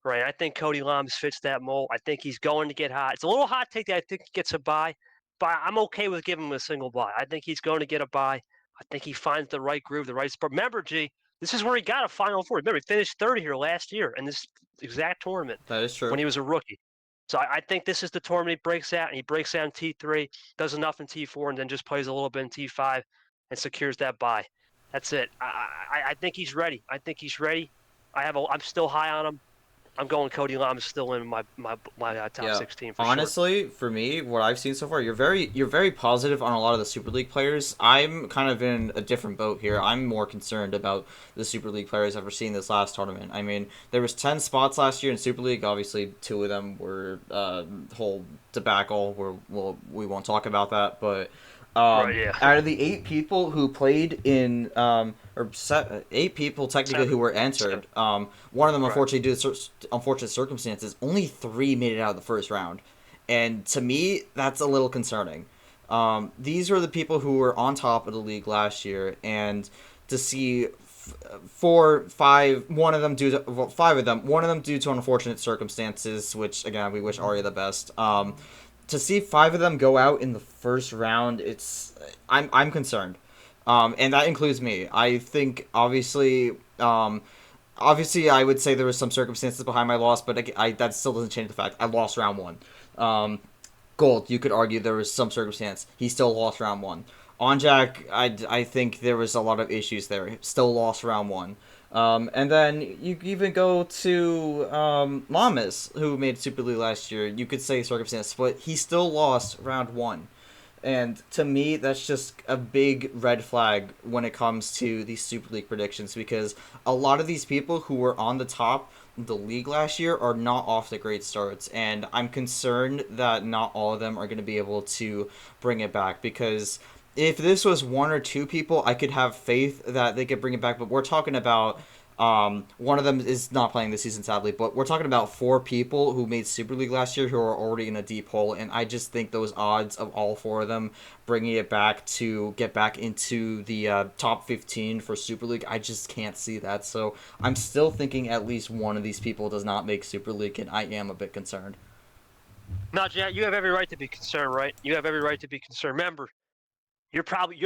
[SPEAKER 1] Right. I think Cody Lamas fits that mold. I think he's going to get hot. It's a little hot take that I think he gets a bye, but I'm okay with giving him a single bye. I think he's going to get a bye. I think he finds the right groove, the right spot. Remember, G, this is where he got a Final Four. Remember, he finished third here last year in this exact tournament
[SPEAKER 2] That is
[SPEAKER 1] when
[SPEAKER 2] true.
[SPEAKER 1] he was a rookie. So I think this is the tournament he breaks out, and he breaks out in T3, does enough in T4, and then just plays a little bit in T5 and secures that bye. That's it. I think he's ready. I think he's ready. I'm still high on him. I'm going Cody Lamas still in my top
[SPEAKER 2] Yeah.
[SPEAKER 1] 16 for sure.
[SPEAKER 2] Honestly, for me, what I've seen so far, you're very positive on a lot of the Super League players. I'm kind of in a different boat here. I'm more concerned about the Super League players I've seen this last tournament. I mean, there was 10 spots last year in Super League. Obviously, 2 of them were whole debacle. We won't talk about that, but
[SPEAKER 1] Right? Yeah.
[SPEAKER 2] out of the 8 people who played in, 8 people technically who
[SPEAKER 1] 7.
[SPEAKER 2] were
[SPEAKER 1] 7.
[SPEAKER 2] entered, one of them
[SPEAKER 1] Right.
[SPEAKER 2] unfortunately due to unfortunate circumstances, only 3 made it out of the first round, and to me that's a little concerning. These were the people who were on top of the league last year, and to see 4, 5, one of them due to 5 of them, one of them due to unfortunate circumstances, which again we wish Arya the best. To see 5 of them go out in the first round, I'm concerned, and that includes me. I think obviously I would say there was some circumstances behind my loss, but that still doesn't change the fact I lost round 1. Gold, you could argue there was some circumstance he still lost round 1. On Jack, I think there was a lot of issues there. Still lost round one. And then you even go to Lamas, who made Super League last year. You could say circumstance, but he still lost round one. And to me, that's just a big red flag when it comes to these Super League predictions because a lot of these people who were on the top of the league last year are not off to great starts. And I'm concerned that not all of them are going to be able to bring it back because if this was one or two people, I could have faith that they could bring it back. But we're talking about one of them is not playing this season, sadly, but we're talking about four people who made Super League last year who are already in a deep hole, and I just think those odds of all four of them bringing it back to get back into the top 15 for Super League, I just can't see that. So I'm still thinking at least one of these people does not make Super League, and I am a bit concerned.
[SPEAKER 1] Now, Jack, you have every right to be concerned, right? You have every right to be concerned. Remember, you're probably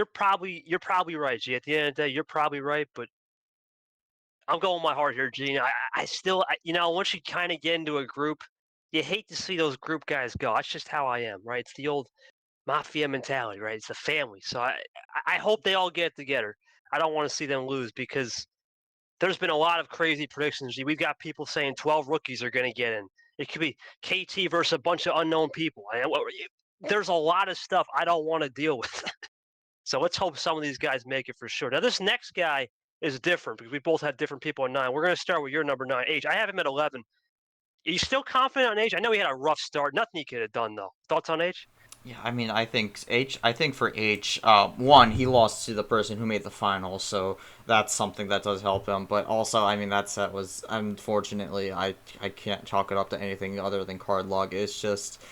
[SPEAKER 1] right, G. At the end of the day, you're probably right, but I'm going with my heart here, Gene. I still, once you kind of get into a group, you hate to see those group guys go. That's just how I am, right? It's the old mafia mentality, right? It's a family. So I hope they all get together. I don't want to see them lose because there's been a lot of crazy predictions. We've got people saying 12 rookies are going to get in. It could be KT versus a bunch of unknown people. There's a lot of stuff I don't want to deal with. So let's hope some of these guys make it for sure. Now, this next guy is different because we both had different people at 9. We're going to start with your number 9, H. I have him at 11. Are you still confident on H? I know he had a rough start. Nothing he could have done, though. Thoughts on H?
[SPEAKER 2] Yeah, I mean, I think H. I think for H, one, he lost to the person who made the final, so that's something that does help him. But also, I mean, that set was unfortunately, I can't chalk it up to anything other than card luck. It's just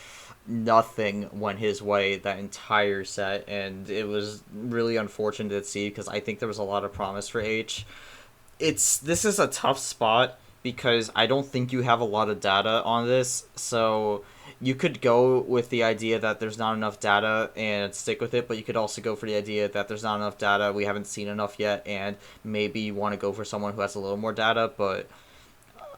[SPEAKER 2] nothing went his way that entire set, and it was really unfortunate to see because I think there was a lot of promise for H. This is a tough spot because I don't think you have a lot of data on this, so you could go with the idea that there's not enough data and stick with it, but you could also go for the idea that there's not enough data, we haven't seen enough yet, and maybe you want to go for someone who has a little more data, but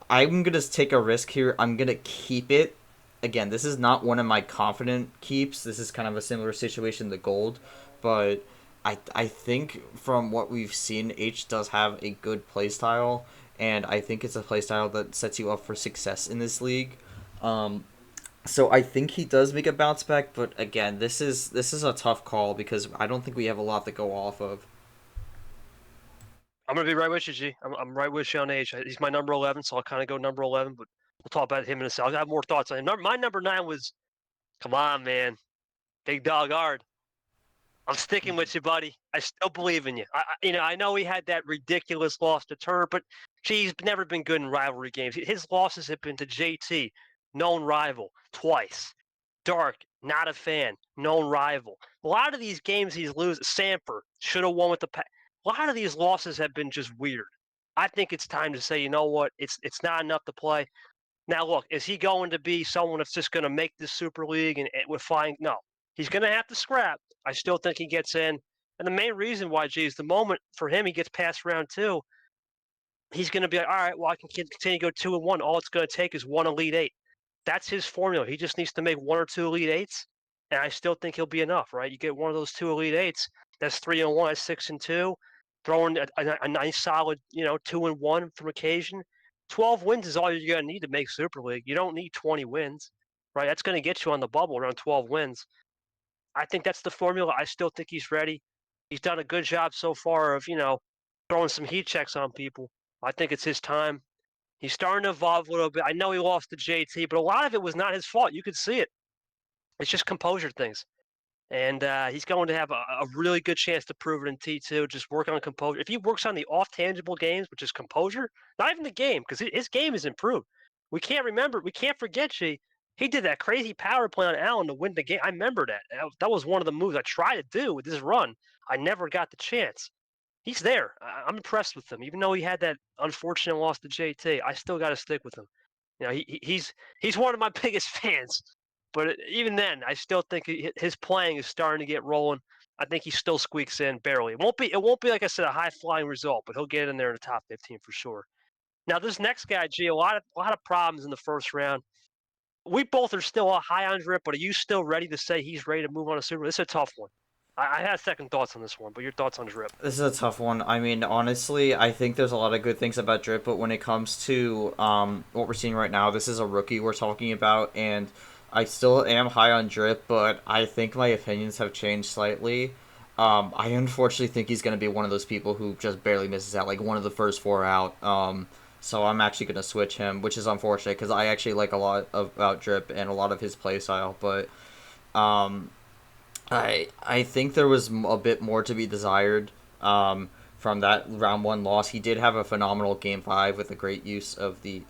[SPEAKER 2] I'm going to take a risk here. I'm going to keep it. Again, this is not one of my confident keeps. This is kind of a similar situation to Gold, but I think from what we've seen, H does have a good playstyle, and I think it's a playstyle that sets you up for success in this league. Um, so I think he does make a bounce back, but again, this is a tough call because I don't think we have a lot to go off of.
[SPEAKER 1] I'm going to be right with you, G. I'm right with you on H. He's my number 11, so I'll kind of go number 11, but we'll talk about him in a second. I'll have more thoughts on him. My number 9 was, come on, man. Big dog hard. I'm sticking with you, buddy. I still believe in you. I know he had that ridiculous loss to Turner, but he's never been good in rivalry games. His losses have been to JT, known rival, twice. Dark, not a fan, known rival. A lot of these games he's losing. Samper should have won with the. A lot of these losses have been just weird. I think it's time to say, you know what? It's not enough to play. Now, look, is he going to be someone that's just going to make this Super League and we're fine? No, he's going to have to scrap. I still think he gets in. And the main reason why, G, is the moment for him he gets past round 2, he's going to be like, all right, well, I can continue to go 2-1. All it's going to take is one Elite Eight. That's his formula. He just needs to make one or two Elite Eights, and I still think he'll be enough, right? You get one of those two Elite Eights, that's 3-1, that's 6-2. Throwing a nice solid, 2-1 from occasion. 12 wins is all you're going to need to make Super League. You don't need 20 wins, right? That's going to get you on the bubble around 12 wins. I think that's the formula. I still think he's ready. He's done a good job so far of, throwing some heat checks on people. I think it's his time. He's starting to evolve a little bit. I know he lost to JT, but a lot of it was not his fault. You could see it. It's just composure things. And he's going to have a really good chance to prove it in T2. Just work on composure. If he works on the off tangible games, which is composure, not even the game, because his game is improved. We can't forget, he did that crazy power play on Allen to win the game. I remember that. That was one of the moves I tried to do with this run. I never got the chance. He's there. I'm impressed with him. Even though he had that unfortunate loss to JT, I still got to stick with him. He's one of my biggest fans. But even then, I still think his playing is starting to get rolling. I think he still squeaks in barely. It won't be like I said a high flying result, but he'll get in there in the top 15 for sure. Now this next guy, G, a lot of problems in the first round. We both are still high on Drip, but are you still ready to say he's ready to move on to Super? This is a tough one. I had second thoughts on this one, but your thoughts on Drip?
[SPEAKER 2] This is a tough one. I mean, honestly, I think there's a lot of good things about Drip, but when it comes to what we're seeing right now, this is a rookie we're talking about, and I still am high on Drip, but I think my opinions have changed slightly. I unfortunately think he's going to be one of those people who just barely misses out, like one of the first four out. So I'm actually going to switch him, which is unfortunate because I actually like a lot about Drip and a lot of his play style, but um, I think there was a bit more to be desired from that round one loss. He did have a phenomenal game five with a great use of the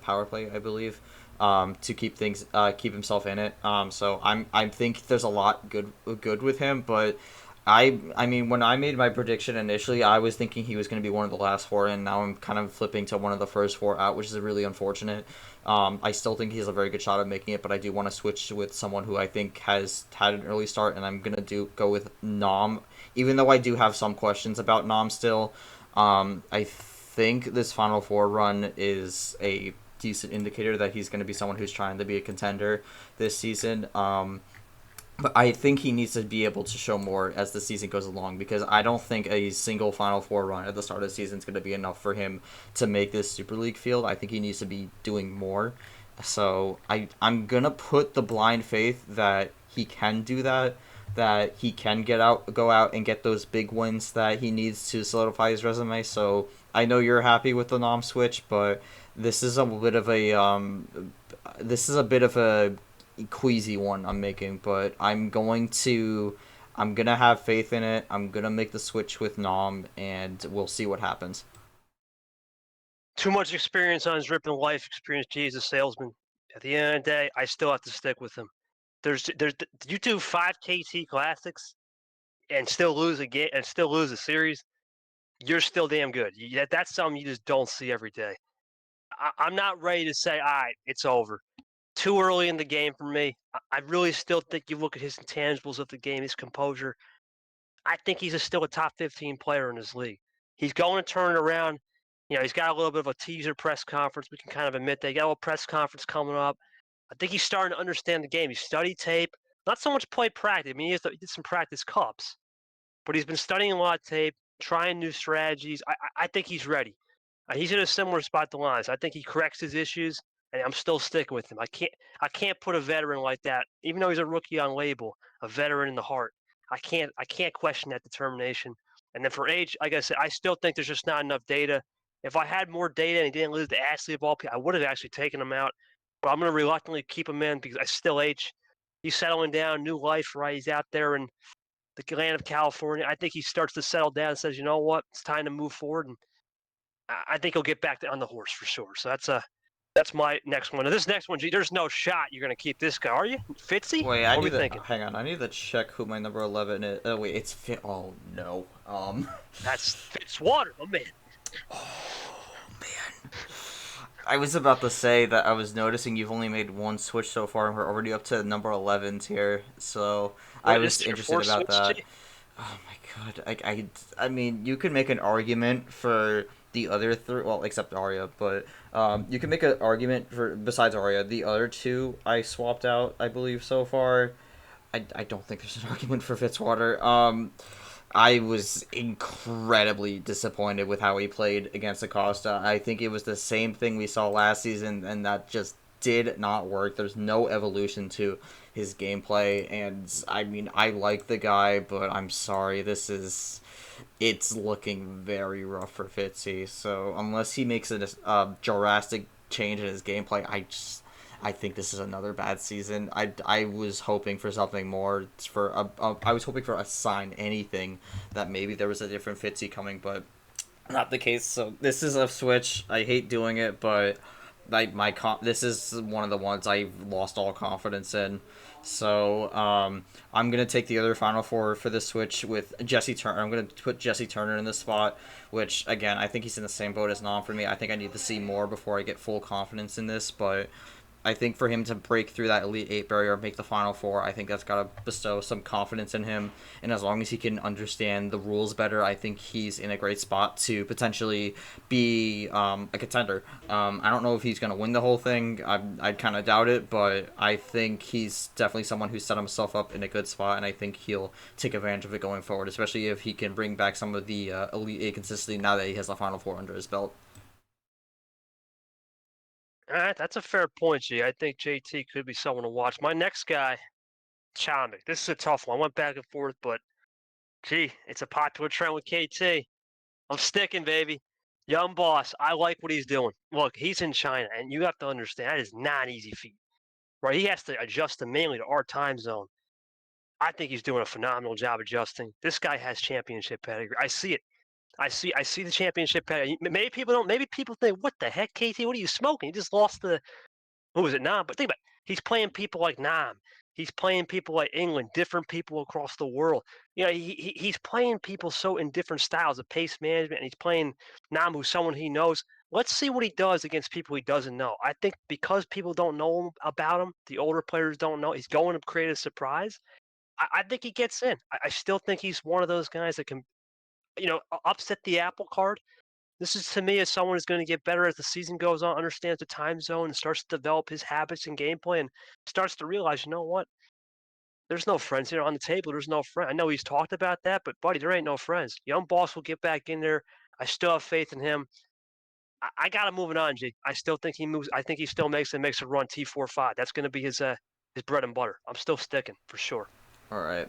[SPEAKER 2] power play, I believe, to keep himself in it. So I think there's a lot good with him, but I mean, when I made my prediction initially, I was thinking he was going to be one of the last four in. Now I'm kind of flipping to one of the first four out, which is really unfortunate. I still think he has a very good shot of making it, but I do want to switch with someone who I think has had an early start, and I'm gonna go with Nom. Even though I do have some questions about Nom still, I think this Final Four run is a decent indicator that he's going to be someone who's trying to be a contender this season. But I think he needs to be able to show more as the season goes along because I don't think a single Final Four run at the start of the season is going to be enough for him to make this Super League field. I think he needs to be doing more. So I'm going to put the blind faith that he can do that he can go out and get those big wins that he needs to solidify his resume. So I know you're happy with the Nom switch, but this is a bit of a queasy one I'm making, but I'm gonna have faith in it. I'm gonna make the switch with Nom, and we'll see what happens.
[SPEAKER 1] Too much experience on his Drip and life experience. He's a salesman. At the end of the day, I still have to stick with him. There's you do 5 KT classics and still lose a game and still lose a series. You're still damn good. That's something you just don't see every day. I'm not ready to say, all right, it's over. Too early in the game for me. I really still think you look at his intangibles of the game, his composure. I think he's still a top 15 player in this league. He's going to turn it around. He's got a little bit of a teaser press conference. We can kind of admit that. He got a little press conference coming up. I think he's starting to understand the game. He studied tape, not so much play practice. I mean, he did some practice cups, but he's been studying a lot of tape, trying new strategies. I think he's ready. He's in a similar spot to Lines. I think he corrects his issues, and I'm still sticking with him. I can't put a veteran like that, even though he's a rookie on label, a veteran in the heart. I can't question that determination. And then for age, like I said, I still think there's just not enough data. If I had more data and he didn't lose the Ashley of all people, I would have actually taken him out. But I'm going to reluctantly keep him in because I still H. He's settling down, new life, right? He's out there in the land of California. I think he starts to settle down and says, you know what, it's time to move forward. And I think he'll get back on the horse for sure. So that's my next one. And this next one, there's no shot you're going to keep this guy, are you? Fitzy?
[SPEAKER 2] Wait,
[SPEAKER 1] What are we thinking?
[SPEAKER 2] hang on. I need to check who my number 11 is. Oh wait, it's Fit. Oh no.
[SPEAKER 1] That's Fitzwater, my man.
[SPEAKER 2] Man. I was about to say that I was noticing you've only made one switch so far, and we're already up to number 11 here. So
[SPEAKER 1] What
[SPEAKER 2] I
[SPEAKER 1] is
[SPEAKER 2] was
[SPEAKER 1] your
[SPEAKER 2] interested
[SPEAKER 1] fourth
[SPEAKER 2] about
[SPEAKER 1] switch,
[SPEAKER 2] that.
[SPEAKER 1] G?
[SPEAKER 2] Oh my god. I mean, you could make an argument for the other three, well, except Arya, but you can make an argument for besides Arya, the other two I swapped out, I believe so far. I don't think there's an argument for Fitzwater. I was incredibly disappointed with how he played against Acosta. I think it was the same thing we saw last season, and that just did not work. There's no evolution to his gameplay, and I mean, I like the guy, but I'm sorry, it's looking very rough for Fitzy. So unless he makes a drastic change in his gameplay, I think this is another bad season. I was hoping for something more I was hoping for a sign, anything that maybe there was a different Fitzy coming, but not the case. So this is a switch. I hate doing it, but this is one of the ones I've lost all confidence in. So I'm gonna take the other Final Four for the switch with Jesse Turner. I'm gonna put Jesse Turner in this spot, which again I think he's in the same boat as Nom for me. I think I need to see more before I get full confidence in this, but I think for him to break through that Elite Eight barrier, make the Final Four, I think that's got to bestow some confidence in him. And as long as he can understand the rules better, I think he's in a great spot to potentially be a contender. I don't know if he's going to win the whole thing. I'd kind of doubt it, but I think he's definitely someone who's set himself up in a good spot, and I think he'll take advantage of it going forward, especially if he can bring back some of the Elite Eight consistency now that he has the Final Four under his belt.
[SPEAKER 1] All right, that's a fair point, G. I think JT could be someone to watch. My next guy, Chomik. This is a tough one. I went back and forth, but gee, it's a popular trend with KT. I'm sticking, baby. Young boss. I like what he's doing. Look, he's in China, and you have to understand that is not an easy feat, right? He has to adjust mainly to our time zone. I think he's doing a phenomenal job adjusting. This guy has championship pedigree. I see it. I see the championship pedigree. Maybe people don't. Maybe people think, "What the heck, KT? What are you smoking? You just lost the who was it, Nam?" But think about it. He's playing people like Nam. He's playing people like England, different people across the world. He's playing people so in different styles of pace management, and he's playing Nam, who's someone he knows. Let's see what he does against people he doesn't know. I think because people don't know about him, the older players don't know, he's going to create a surprise. I think he gets in. I still think he's one of those guys that can, upset the apple cart. This is to me as someone who's going to get better as the season goes on, understands the time zone, and starts to develop his habits and gameplay, and starts to realize, you know what? There's no friends here on the table. There's no friend. I know he's talked about that, but buddy, there ain't no friends. Young boss will get back in there. I still have faith in him. I got him moving on, G. I still think he moves. I think he still makes a run T45. That's going to be his bread and butter. I'm still sticking for sure.
[SPEAKER 2] All right.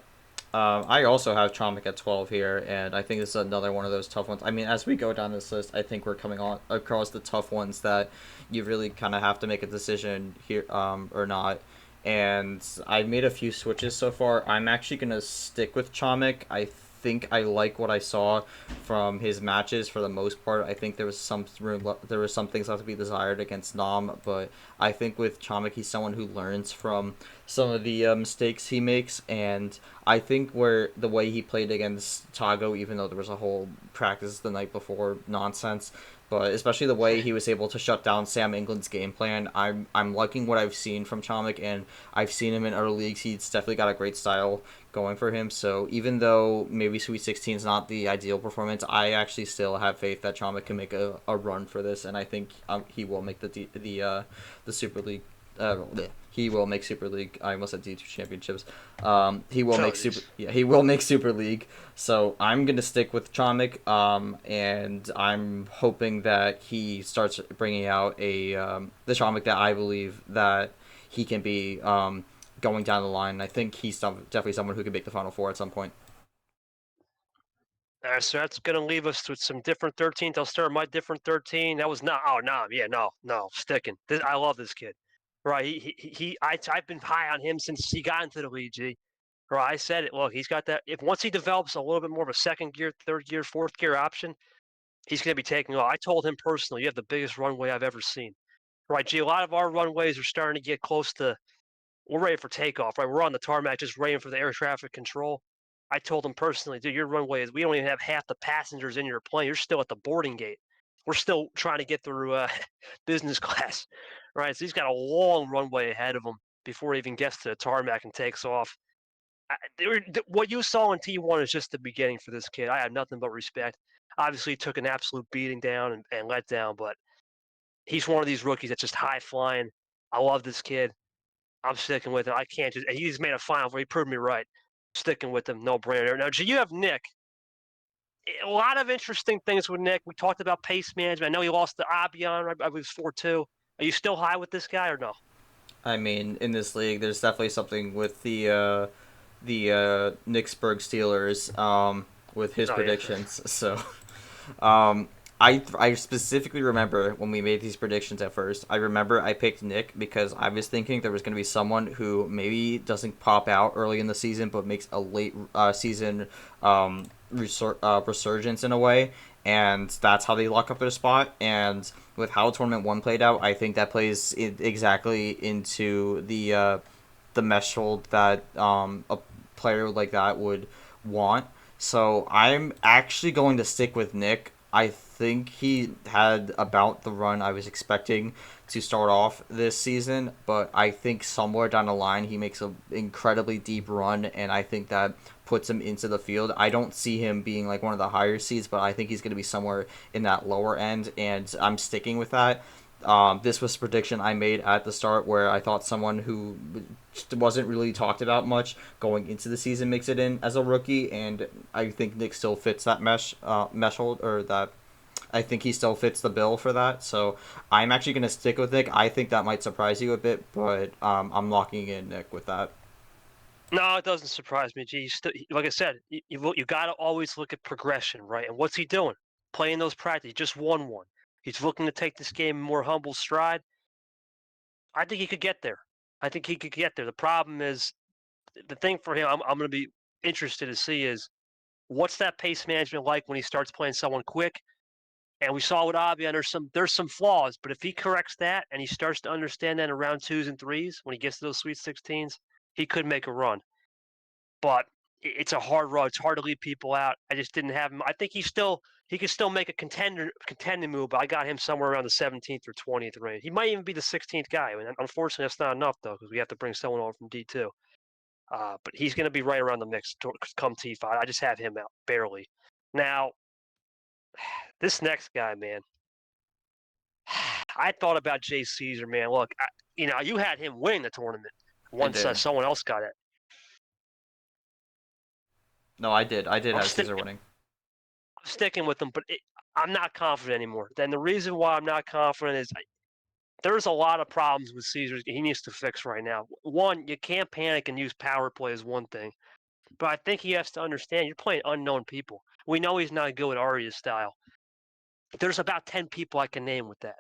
[SPEAKER 2] I also have Chomik at 12 here, and I think this is another one of those tough ones. I mean, as we go down this list, I think we're coming on across the tough ones that you really kind of have to make a decision here, or not. And I've made a few switches so far. I'm actually gonna stick with Chomik. I think I like what I saw from his matches for the most part. I think there was some things left to be desired against Nam, but I think with Chomik, he's someone who learns from some of the mistakes he makes, and I think where the way he played against Tago, even though there was a whole practice the night before nonsense, but especially the way he was able to shut down Sam England's game plan, I'm liking what I've seen from Chomik, and I've seen him in other leagues. He's definitely got a great style going for him. So even though maybe Sweet 16 is not the ideal performance, I actually still have faith that Chomik can make a run for this, and I think he will make the Super League. He will make Super League. I almost said D2 championships. He will make Super League. So I'm gonna stick with Chomik. And I'm hoping that he starts bringing out the Chomik that I believe that he can be going down the line. I think he's definitely someone who can make the Final Four at some point.
[SPEAKER 1] All right, so that's going to leave us with some different 13s. I'll start my different 13. That was not. Oh no, yeah, no, sticking. I love this kid. Right, I've been high on him since he got into the league. G. Right, I said it. Look, he's got that. If once he develops a little bit more of a second gear, third gear, fourth gear option, he's going to be taking off. I told him personally, you have the biggest runway I've ever seen. Right, G. A lot of our runways are starting to get close to. We're ready for takeoff. Right, we're on the tarmac, just waiting for the air traffic control. I told him personally, dude, your runway is. We don't even have half the passengers in your plane. You're still at the boarding gate. We're still trying to get through business class, right? So he's got a long runway ahead of him before he even gets to the tarmac and takes off. What you saw in T1 is just the beginning for this kid. I have nothing but respect. Obviously, he took an absolute beating down and let down, but he's one of these rookies that's just high flying. I love this kid. I'm sticking with him. I can't just. He's made a final where he proved me right. Sticking with him, no brainer. Now, you have Nick. A lot of interesting things with Nick. We talked about pace management. I know he lost to Abion. I was 4-2. Are you still high with this guy or no?
[SPEAKER 2] I mean, in this league, there's definitely something with the Knicksburg Steelers with his
[SPEAKER 1] Oh yeah.
[SPEAKER 2] predictions. So I specifically remember when we made these predictions at first. I remember I picked Nick because I was thinking there was going to be someone who maybe doesn't pop out early in the season but makes a late season resurgence in a way, and that's how they lock up their spot. And with how Tournament 1 played out, I think that plays exactly into the mesh hold that a player like that would want. So I'm actually going to stick with Nick. I think he had about the run I was expecting to start off this season, but I think somewhere down the line he makes an incredibly deep run, and I think that puts him into the field. I don't see him being like one of the higher seeds, but I think he's going to be somewhere in that lower end, and I'm sticking with that. This was a prediction I made at the start where I thought someone who wasn't really talked about much going into the season makes it in as a rookie, and I think Nick still fits that mesh hold, or that I think he still fits the bill for that. So I'm actually going to stick with Nick. I think that might surprise you a bit, but I'm locking in Nick with that.
[SPEAKER 1] No, it doesn't surprise me. Gee, like I said, you got to always look at progression, right? And what's he doing? Playing those practice. He just won one. He's looking to take this game in more humble stride. I think he could get there. I think he could get there. The problem is the thing for him. I'm going to be interested to see is what's that pace management like when he starts playing someone quick. And we saw with Avian, there's some flaws, but if he corrects that and he starts to understand that in round twos and threes when he gets to those Sweet 16s, he could make a run. But it's a hard road. It's hard to leave people out. I just didn't have him. I think he could still make a contending move, but I got him somewhere around the 17th or 20th range. He might even be the 16th guy. I mean, unfortunately, that's not enough though because we have to bring someone over from D2. But he's going to be right around the mix come T5. I just have him out barely. Now, this next guy, man. I thought about Jay Caesar, man. Look, you had him win the tournament
[SPEAKER 2] I
[SPEAKER 1] once
[SPEAKER 2] did.
[SPEAKER 1] someone else got it.
[SPEAKER 2] No, I did. I did
[SPEAKER 1] I'm,
[SPEAKER 2] have
[SPEAKER 1] sti-
[SPEAKER 2] Caesar winning.
[SPEAKER 1] I'm sticking with him, but I'm not confident anymore. Then the reason why I'm not confident is there's a lot of problems with Caesar he needs to fix right now. One, you can't panic and use power play is one thing, but I think he has to understand you're playing unknown people. We know he's not good at Arya's style. There's about 10 people I can name with that.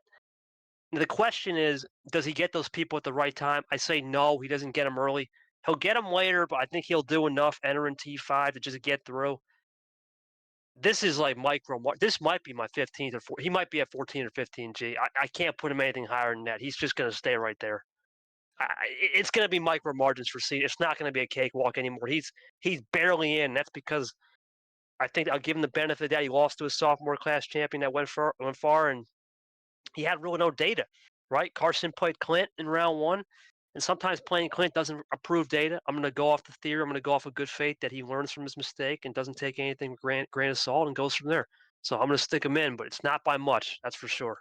[SPEAKER 1] The question is, does he get those people at the right time? I say no, he doesn't get them early. He'll get them later, but I think he'll do enough entering T5 to just get through. This is like micro. This might be my 15th or 14. He might be at 14 or 15 G. I can't put him anything higher than that. He's just going to stay right there. It's going to be micro margins for C. It's not going to be a cakewalk anymore. He's barely in. That's because I think I'll give him the benefit of that. He lost to a sophomore class champion that went far, and he had really no data, right? Carson played Clint in round one, and sometimes playing Clint doesn't approve data. I'm going to go off the theory. I'm going to go off of good faith that he learns from his mistake and doesn't take anything with grain of salt and goes from there. So I'm going to stick him in, but it's not by much, that's for sure.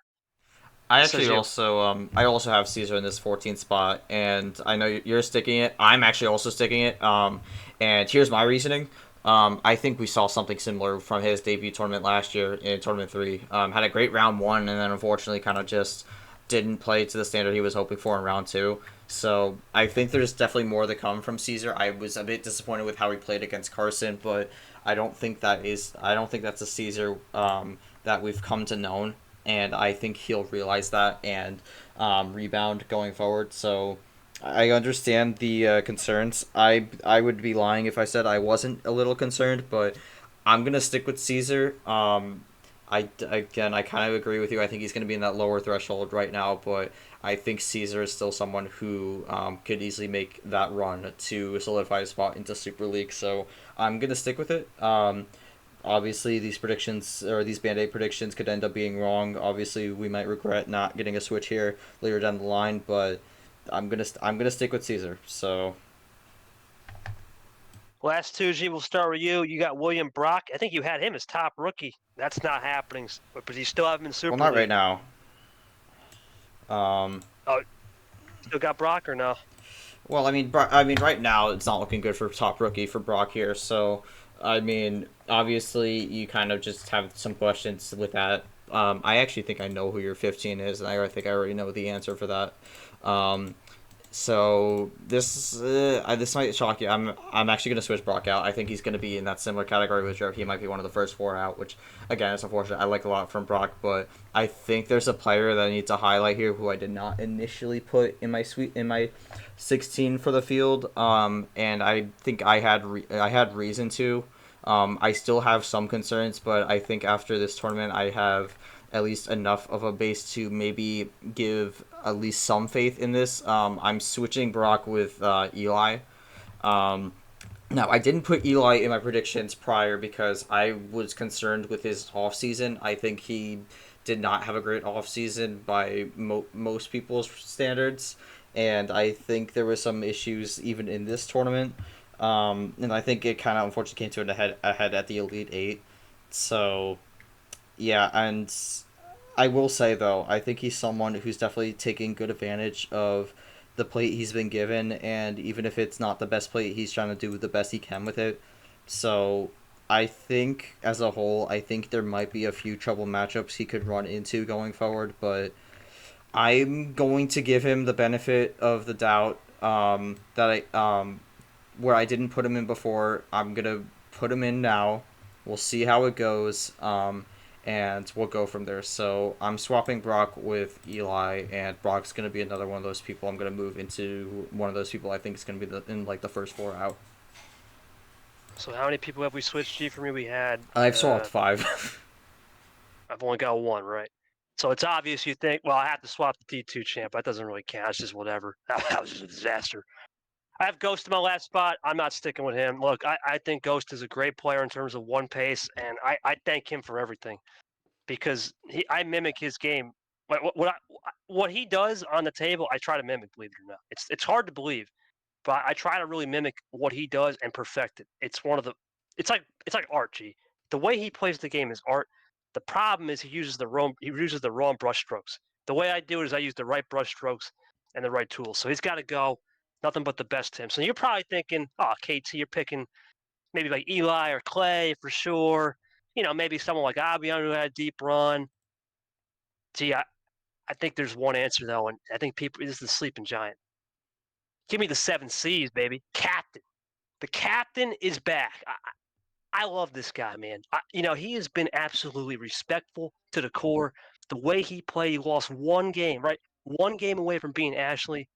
[SPEAKER 2] I
[SPEAKER 1] What
[SPEAKER 2] actually
[SPEAKER 1] says you?
[SPEAKER 2] also have Caesar in this 14th spot, and I know you're sticking it. I'm actually also sticking it. And here's my reasoning. I think we saw something similar from his debut tournament last year in tournament three. Had a great round one, and then unfortunately, kind of just didn't play to the standard he was hoping for in round two. So I think there's definitely more to come from Caesar. I was a bit disappointed with how he played against Carson, but I don't think that's a Caesar that we've come to know, and I think he'll realize that and rebound going forward. So I understand the concerns. I would be lying if I said I wasn't a little concerned, but I'm gonna stick with Caesar. I kind of agree with you. I think he's gonna be in that lower threshold right now, but I think Caesar is still someone who could easily make that run to solidify a spot into Super League. So I'm gonna stick with it. Obviously, these predictions or these Band Aid predictions could end up being wrong. Obviously, we might regret not getting a switch here later down the line, but I'm gonna stick with Caesar. So
[SPEAKER 1] Last two, G, we'll start with you. You got William Brock. I think you had him as top rookie. That's not happening, but you still have him in Super
[SPEAKER 2] well, not
[SPEAKER 1] League.
[SPEAKER 2] right now. Um,
[SPEAKER 1] Oh, still got Brock or no?
[SPEAKER 2] well, I mean, right now it's not looking good for top rookie for Brock here. So, I mean, obviously you kind of just have some questions with that. I actually think I know who your 15 is, and I think I already know the answer for that. Um, So this might shock you. I'm actually gonna switch Brock out. I think he's gonna be in that similar category with Joe. He might be one of the first four out, which again is unfortunate. I like a lot from Brock, but I think there's a player that I need to highlight here who I did not initially put in my 16 for the field. And I think I had reason to. I still have some concerns, but I think after this tournament, I have at least enough of a base to maybe give at least some faith in this. I'm switching Brock with Eli. Um, Now, I didn't put Eli in my predictions prior because I was concerned with his offseason. I think he did not have a great offseason by most people's standards, and I think there were some issues even in this tournament. And I think it kind of unfortunately came to an ahead at the Elite Eight. So, yeah, and I will say though, I think he's someone who's definitely taking good advantage of the plate he's been given, and even if it's not the best plate, he's trying to do the best he can with it. So I think as a whole, I think there might be a few trouble matchups he could run into going forward, but I'm going to give him the benefit of the doubt that I where I didn't put him in before. I'm gonna put him in now. We'll see how it goes, and we'll go from there. So I'm swapping Brock with Eli, and Brock's gonna be another one of those people. I'm gonna move into one of those people. I think is gonna be in like the first four out.
[SPEAKER 1] So how many people have we switched? G for me, we had.
[SPEAKER 2] I've swapped five.
[SPEAKER 1] I've only got one, right? So it's obvious you think, well, I have to swap the D2 champ. That doesn't really count. It's just whatever. That was just a disaster. I have Ghost in my last spot. I'm not sticking with him. Look, I think Ghost is a great player in terms of one pace, and I thank him for everything because I mimic his game. What he does on the table, I try to mimic. Believe it or not, it's hard to believe, but I try to really mimic what he does and perfect it. It's one of the. It's like art. G. The way he plays the game is art. The problem is he uses the wrong brush strokes. The way I do it is I use the right brush strokes and the right tools. So he's got to go. Nothing but the best Tim. So you're probably thinking, oh, KT, you're picking maybe like Eli or Clay for sure. Maybe someone like Abian who had a deep run. Gee, I think there's one answer though, and I think people this is the sleeping giant. Give me the 7 C's, baby. Captain. The captain is back. I love this guy, man. He has been absolutely respectful to the core. The way he played, he lost one game, right? One game away from being Ashley.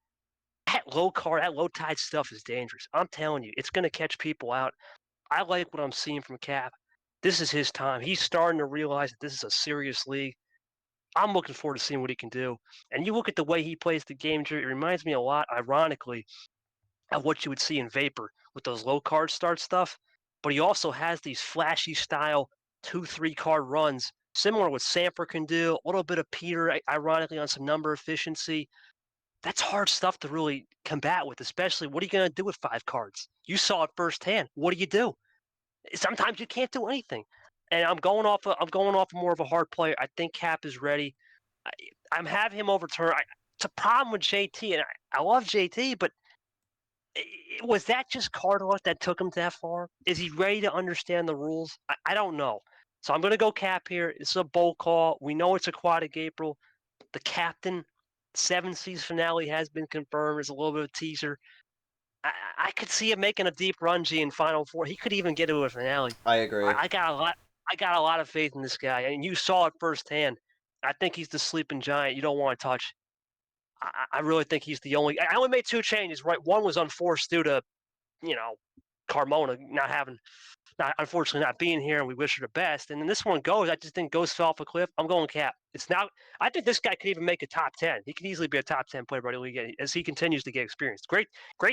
[SPEAKER 1] That low card, that low tide stuff is dangerous. I'm telling you, it's going to catch people out. I like what I'm seeing from Cap. This is his time. He's starting to realize that this is a serious league. I'm looking forward to seeing what he can do. And you look at the way he plays the game, Drew, it reminds me a lot, ironically, of what you would see in Vapor with those low card start stuff. But he also has these flashy style 2-3 card runs, similar to what Samper can do, a little bit of Peter, ironically, on some number efficiency. That's hard stuff to really combat with, especially what are you going to do with 5 cards? You saw it firsthand. What do you do? Sometimes you can't do anything. And I'm going off more of a hard player. I think Cap is ready. I, I'm having him overturn. It's a problem with JT, and I love JT, but was that just card luck that took him that far? Is he ready to understand the rules? I don't know. So I'm going to go Cap here. It's a bold call. We know it's Aquatic April. The captain, 7 C's finale has been confirmed. There's a little bit of a teaser. I could see him making a deep run, G, in Final Four. He could even get to a finale.
[SPEAKER 2] I agree.
[SPEAKER 1] I got a lot. I got a lot of faith in this guy, and you saw it firsthand. I think he's the sleeping giant you don't want to touch. I really think he's the only. I only made 2 changes, right? One was unforced due to, you know, Carmona not unfortunately not being here, and we wish her the best. And then this one goes. I just think Ghost fell off a cliff. I'm going Cap. It's now. I think this guy could even make a top 10. He could easily be a top 10 player by the league as he continues to get experience. Great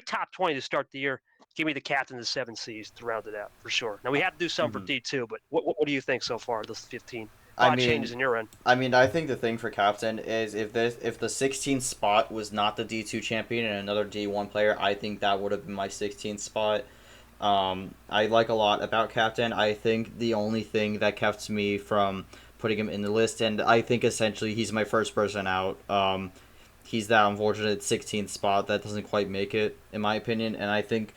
[SPEAKER 1] top 20 to start the year. Give me the captain of the 7 C's to round it out for sure. Now we have to do something for D2, but what do you think so far? Those 15. A
[SPEAKER 2] I
[SPEAKER 1] lot of
[SPEAKER 2] mean,
[SPEAKER 1] changes in your end.
[SPEAKER 2] I think the thing for captain is if the 16th spot was not the D2 champion and another D1 player, I think that would have been my 16th spot. I like a lot about captain. I think the only thing that kept me from putting him in the list, and I think essentially he's my first person out. He's that unfortunate 16th spot that doesn't quite make it, in my opinion. And I think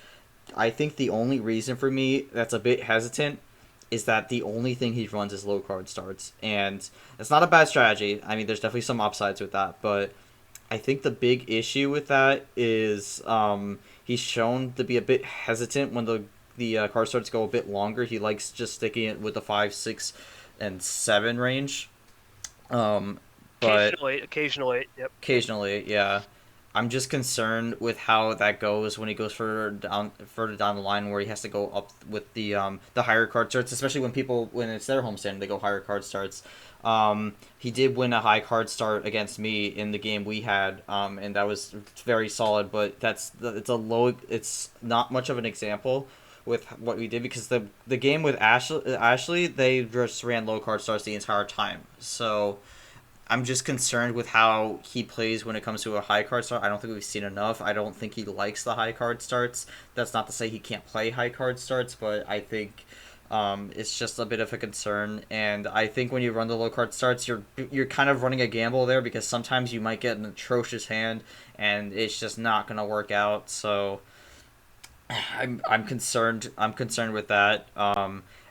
[SPEAKER 2] the only reason for me that's a bit hesitant is that the only thing he runs is low card starts, and it's not a bad strategy. I mean, there's definitely some upsides with that, but I think the big issue with that is he's shown to be a bit hesitant when the card starts go a bit longer. He likes just sticking it with the 5, 6, and 7 range. Um, but
[SPEAKER 1] Occasionally, yep.
[SPEAKER 2] occasionally, yeah. I'm just concerned with how that goes when he goes further down the line, where he has to go up with the higher card starts, especially when it's their homestand, they go higher card starts. He did win a high card start against me in the game we had, and that was very solid. But it's not much of an example with what we did, because the game with Ashley, they just ran low card starts the entire time. So I'm just concerned with how he plays when it comes to a high card start. I don't think we've seen enough. I don't think he likes the high card starts. That's not to say he can't play high card starts, but I think it's just a bit of a concern. And I think when you run the low card starts, you're kind of running a gamble there, because sometimes you might get an atrocious hand, and it's just not gonna work out. So I'm concerned. I'm concerned with that.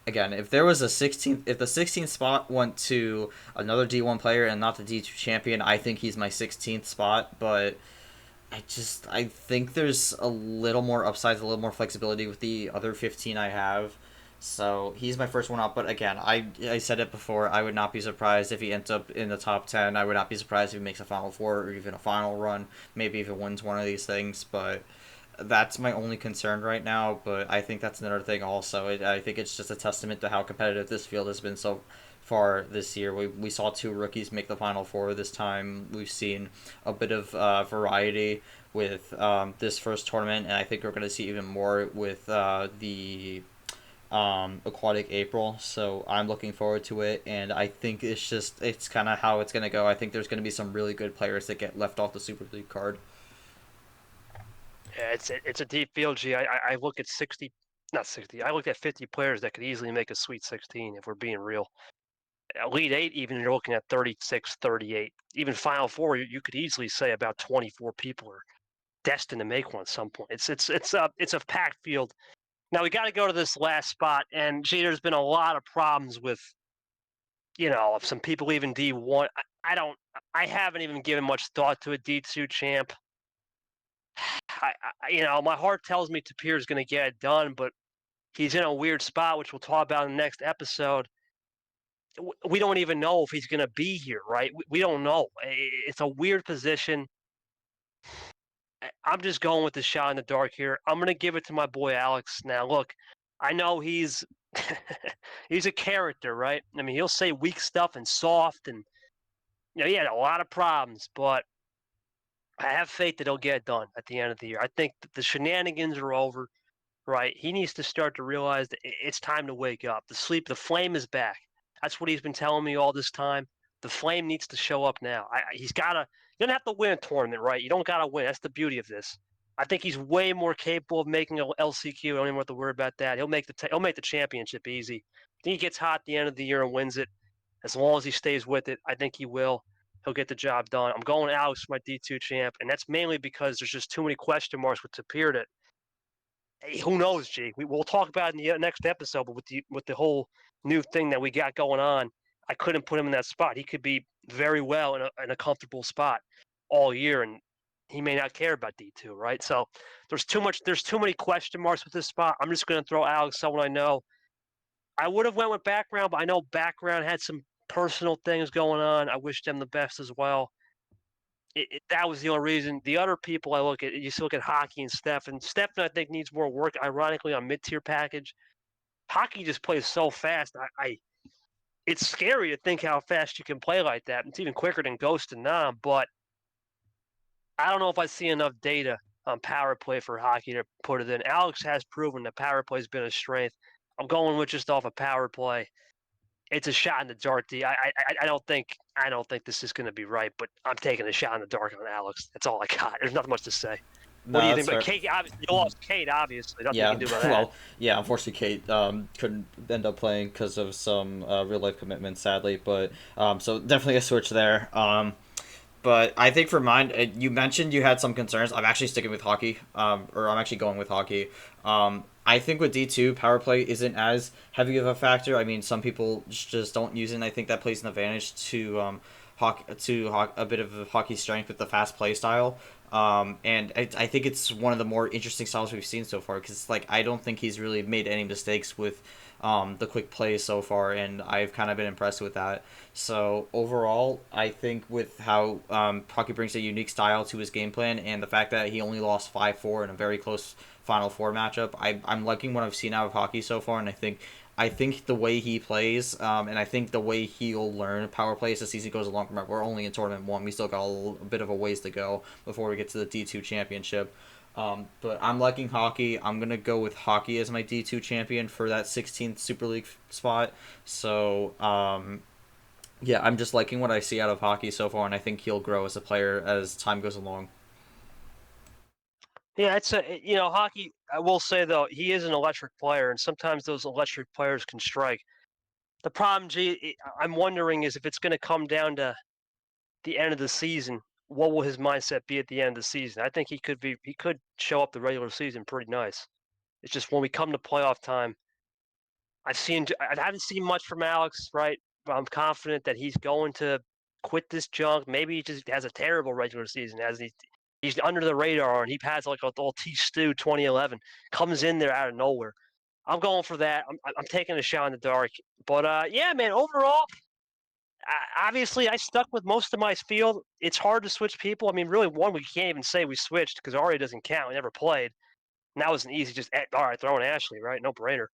[SPEAKER 2] Again, if there was a 16th, if the 16th spot went to another D1 player and not the D2 champion, I think he's my 16th spot. But I think there's a little more upsides, a little more flexibility with the other 15 I have. So he's my first one up. But again, I said it before. I would not be surprised if he ends up in the top 10. I would not be surprised if he makes a Final Four or even a final run. Maybe even wins one of these things. But that's my only concern right now. But I think that's another thing also. I think it's just a testament to how competitive this field has been so far this year. We saw two rookies make the Final Four this time. We've seen a bit of variety with this first tournament, and I think we're going to see even more with the Aquatic April. So I'm looking forward to it, and I think it's kind of how it's going to go. I think there's going to be some really good players that get left off the Super League card.
[SPEAKER 1] Yeah, it's a deep field, G. I look at 60, not 60. I look at 50 players that could easily make a Sweet 16 if we're being real. Elite Eight, even you're looking at 36, 38. Even Final Four, you could easily say about 24 people are destined to make one at some point. It's a packed field. Now we got to go to this last spot, and gee, there's been a lot of problems with, some people leaving D1. I don't, I haven't even given much thought to a D2 champ. My heart tells me Tapir is going to get it done, but he's in a weird spot, which we'll talk about in the next episode. We don't even know if he's going to be here, right? We don't know. It's a weird position. I'm just going with the shot in the dark here. I'm going to give it to my boy Alex. Now, look, I know he's he's a character, right? I mean, he'll say weak stuff and soft, and he had a lot of problems, but I have faith that he'll get it done at the end of the year. I think that the shenanigans are over, right? He needs to start to realize that it's time to wake up. The flame is back. That's what he's been telling me all this time. The flame needs to show up now. He's got to. You don't have to win a tournament, right? You don't got to win. That's the beauty of this. I think he's way more capable of making a LCQ. I don't even have to worry about that. He'll make the championship easy. I think he gets hot at the end of the year and wins it. As long as he stays with it, I think he will. He'll get the job done. I'm going Alex for my D2 champ, and that's mainly because there's just too many question marks with Tapir that who knows, Jake? We'll talk about it in the next episode. But with the whole new thing that we got going on, I couldn't put him in that spot. He could be very well in a comfortable spot all year, and he may not care about D2, right? So there's too much. There's too many question marks with this spot. I'm just going to throw Alex someone I know. I would have went with background, but I know background had some personal things going on. I wish them the best as well. That was the only reason. The other people I look at, you still look at Hockey and Stefan. Stefan, I think, needs more work, ironically, on mid-tier package. Hockey just plays so fast. It's scary to think how fast you can play like that. It's even quicker than Ghost and Nam, but I don't know if I see enough data on power play for Hockey to put it in. Alex has proven that power play has been a strength. I'm going with just off a power play. It's a shot in the dark. I don't think this is going to be right, but I'm taking a shot in the dark on Alex. That's all I got. There's nothing much to say. What do
[SPEAKER 2] No,
[SPEAKER 1] you
[SPEAKER 2] that's
[SPEAKER 1] think? But
[SPEAKER 2] fair.
[SPEAKER 1] Kate, obviously, you lost Kate. Obviously, nothing you
[SPEAKER 2] Yeah,
[SPEAKER 1] can do about that.
[SPEAKER 2] well, yeah. Unfortunately, Kate couldn't end up playing because of some real life commitments, sadly. But so definitely a switch there. But I think for mine, you mentioned you had some concerns. I'm actually sticking with Hockey, or I'm actually going with Hockey. I think with D2, power play isn't as heavy of a factor. I mean, some people just don't use it, and I think that plays an advantage to a bit of Hockey's strength with the fast play style. And I think it's one of the more interesting styles we've seen so far, because like I don't think he's really made any mistakes with the quick plays so far, and I've kind of been impressed with that. So overall, I think with how Hockey brings a unique style to his game plan, and the fact that he only lost 5-4 in a very close Final Four matchup, I'm liking what I've seen out of Hockey so far, and I think the way he plays, and I think the way he'll learn power play as the season goes along. Remember, we're only in tournament one. We still got a bit of a ways to go before we get to the D2 championship. But I'm liking hockey. I'm gonna go with hockey as my D2 champion for that 16th Super League spot. So yeah, I'm just liking what I see out of hockey so far, and I think he'll grow as a player as time goes along.
[SPEAKER 1] Yeah, it's a hockey. I will say though, he is an electric player, and sometimes those electric players can strike. The problem, I'm wondering is if it's going to come down to the end of the season, what will his mindset be at the end of the season? I think he could show up the regular season pretty nice. It's just when we come to playoff time, I haven't seen much from Alex, right? But I'm confident that he's going to quit this junk. Maybe he just has a terrible regular season, as he's under the radar and he has like a little T Stew 2011 comes in there out of nowhere. I'm going for that. I'm taking a shot in the dark, but yeah, man. Overall, obviously, I stuck with most of my field. It's hard to switch people. I mean, really, one we can't even say we switched because Arya doesn't count. We never played. And that was an easy, just all right, throwing Ashley, right? No brainer.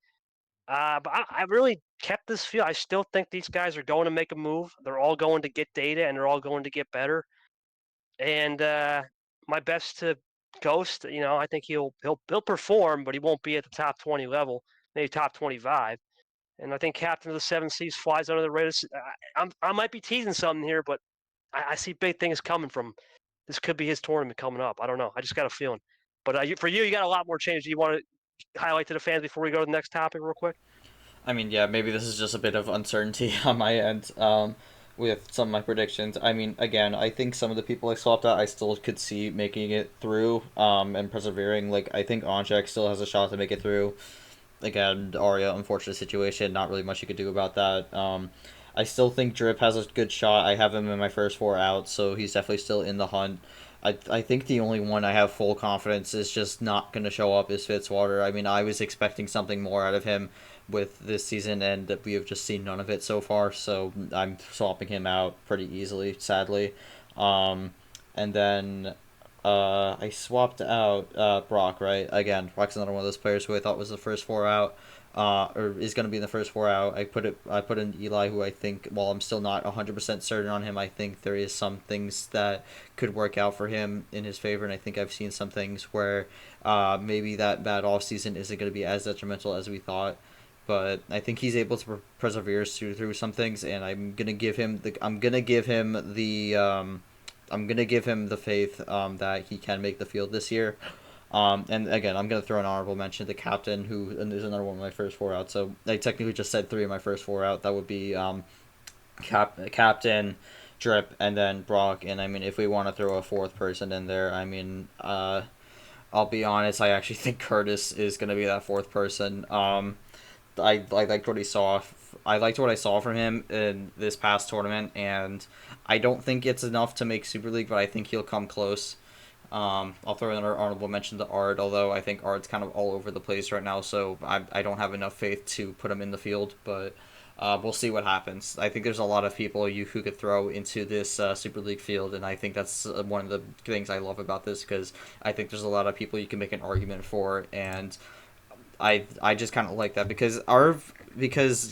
[SPEAKER 1] But I really kept this feel. I still think these guys are going to make a move. They're all going to get data and they're all going to get better. And my best to Ghost, I think he'll perform, but he won't be at the top 20 level, maybe top 25. And I think Captain of the Seven Seas flies under the radar. I might be teasing something here, but I see big things coming from this. Could be his tournament coming up. I don't know. I just got a feeling. But for you, you got a lot more change. Do you want to highlight to the fans before we go to the next topic, real quick?
[SPEAKER 2] I mean, yeah, maybe this is just a bit of uncertainty on my end with some of my predictions. I mean, again, I think some of the people I swapped out, I still could see making it through and persevering. Like, I think Onchek still has a shot to make it through. Again, Arya, unfortunate situation, not really much you could do about that. I still think Drip has a good shot. I have him in my first four out, so he's definitely still in the hunt. I think the only one I have full confidence is just not going to show up is Fitzwater. I mean, I was expecting something more out of him with this season, and we have just seen none of it so far. So I'm swapping him out pretty easily, sadly. And then I swapped out Brock. Right again, Brock's another one of those players who I thought was the first four out. Or is going to be in the first four out. I put in Eli, who I think, while I'm still not 100% certain on him, I think there is some things that could work out for him in his favor, and I think I've seen some things where maybe that bad off season isn't going to be as detrimental as we thought. But I think he's able to persevere through some things, and I'm gonna give him the faith that he can make the field this year. And again, I'm gonna throw an honorable mention to the captain, who and there's another one of my first four out. So I technically just said three of my first four out. That would be captain, Drip, and then Brock. And I mean, if we want to throw a fourth person in there, I mean, I'll be honest. I actually think Curtis is gonna be that fourth person. I liked what he saw. I liked what I saw from him in this past tournament, and I don't think it's enough to make Super League, but I think he'll come close. I'll throw another honorable mention to Ard, although I think Ard's kind of all over the place right now, so I don't have enough faith to put him in the field, but we'll see what happens. I think there's a lot of people who could throw into this Super League field, and I think that's one of the things I love about this, because I think there's a lot of people you can make an argument for, and I just kind of like that because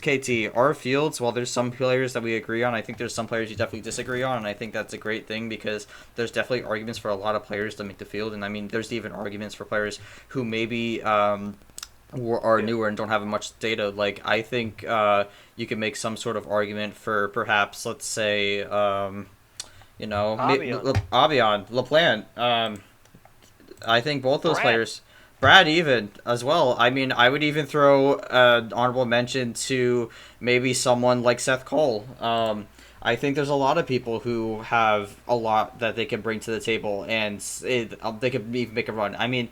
[SPEAKER 2] KT our fields, while there's some players that we agree on, I think there's some players you definitely disagree on, and I think that's a great thing because there's definitely arguments for a lot of players to make the field, and I mean there's even arguments for players who maybe are newer and don't have much data. Like I think you can make some sort of argument for perhaps let's say
[SPEAKER 1] Avion.
[SPEAKER 2] Avion Laplant. I think both those
[SPEAKER 1] Brad.
[SPEAKER 2] players, Brad even as well. I mean, I would even throw an honorable mention to maybe someone like Seth Cole. I think there's a lot of people who have a lot that they can bring to the table, and they could even make a run. I mean,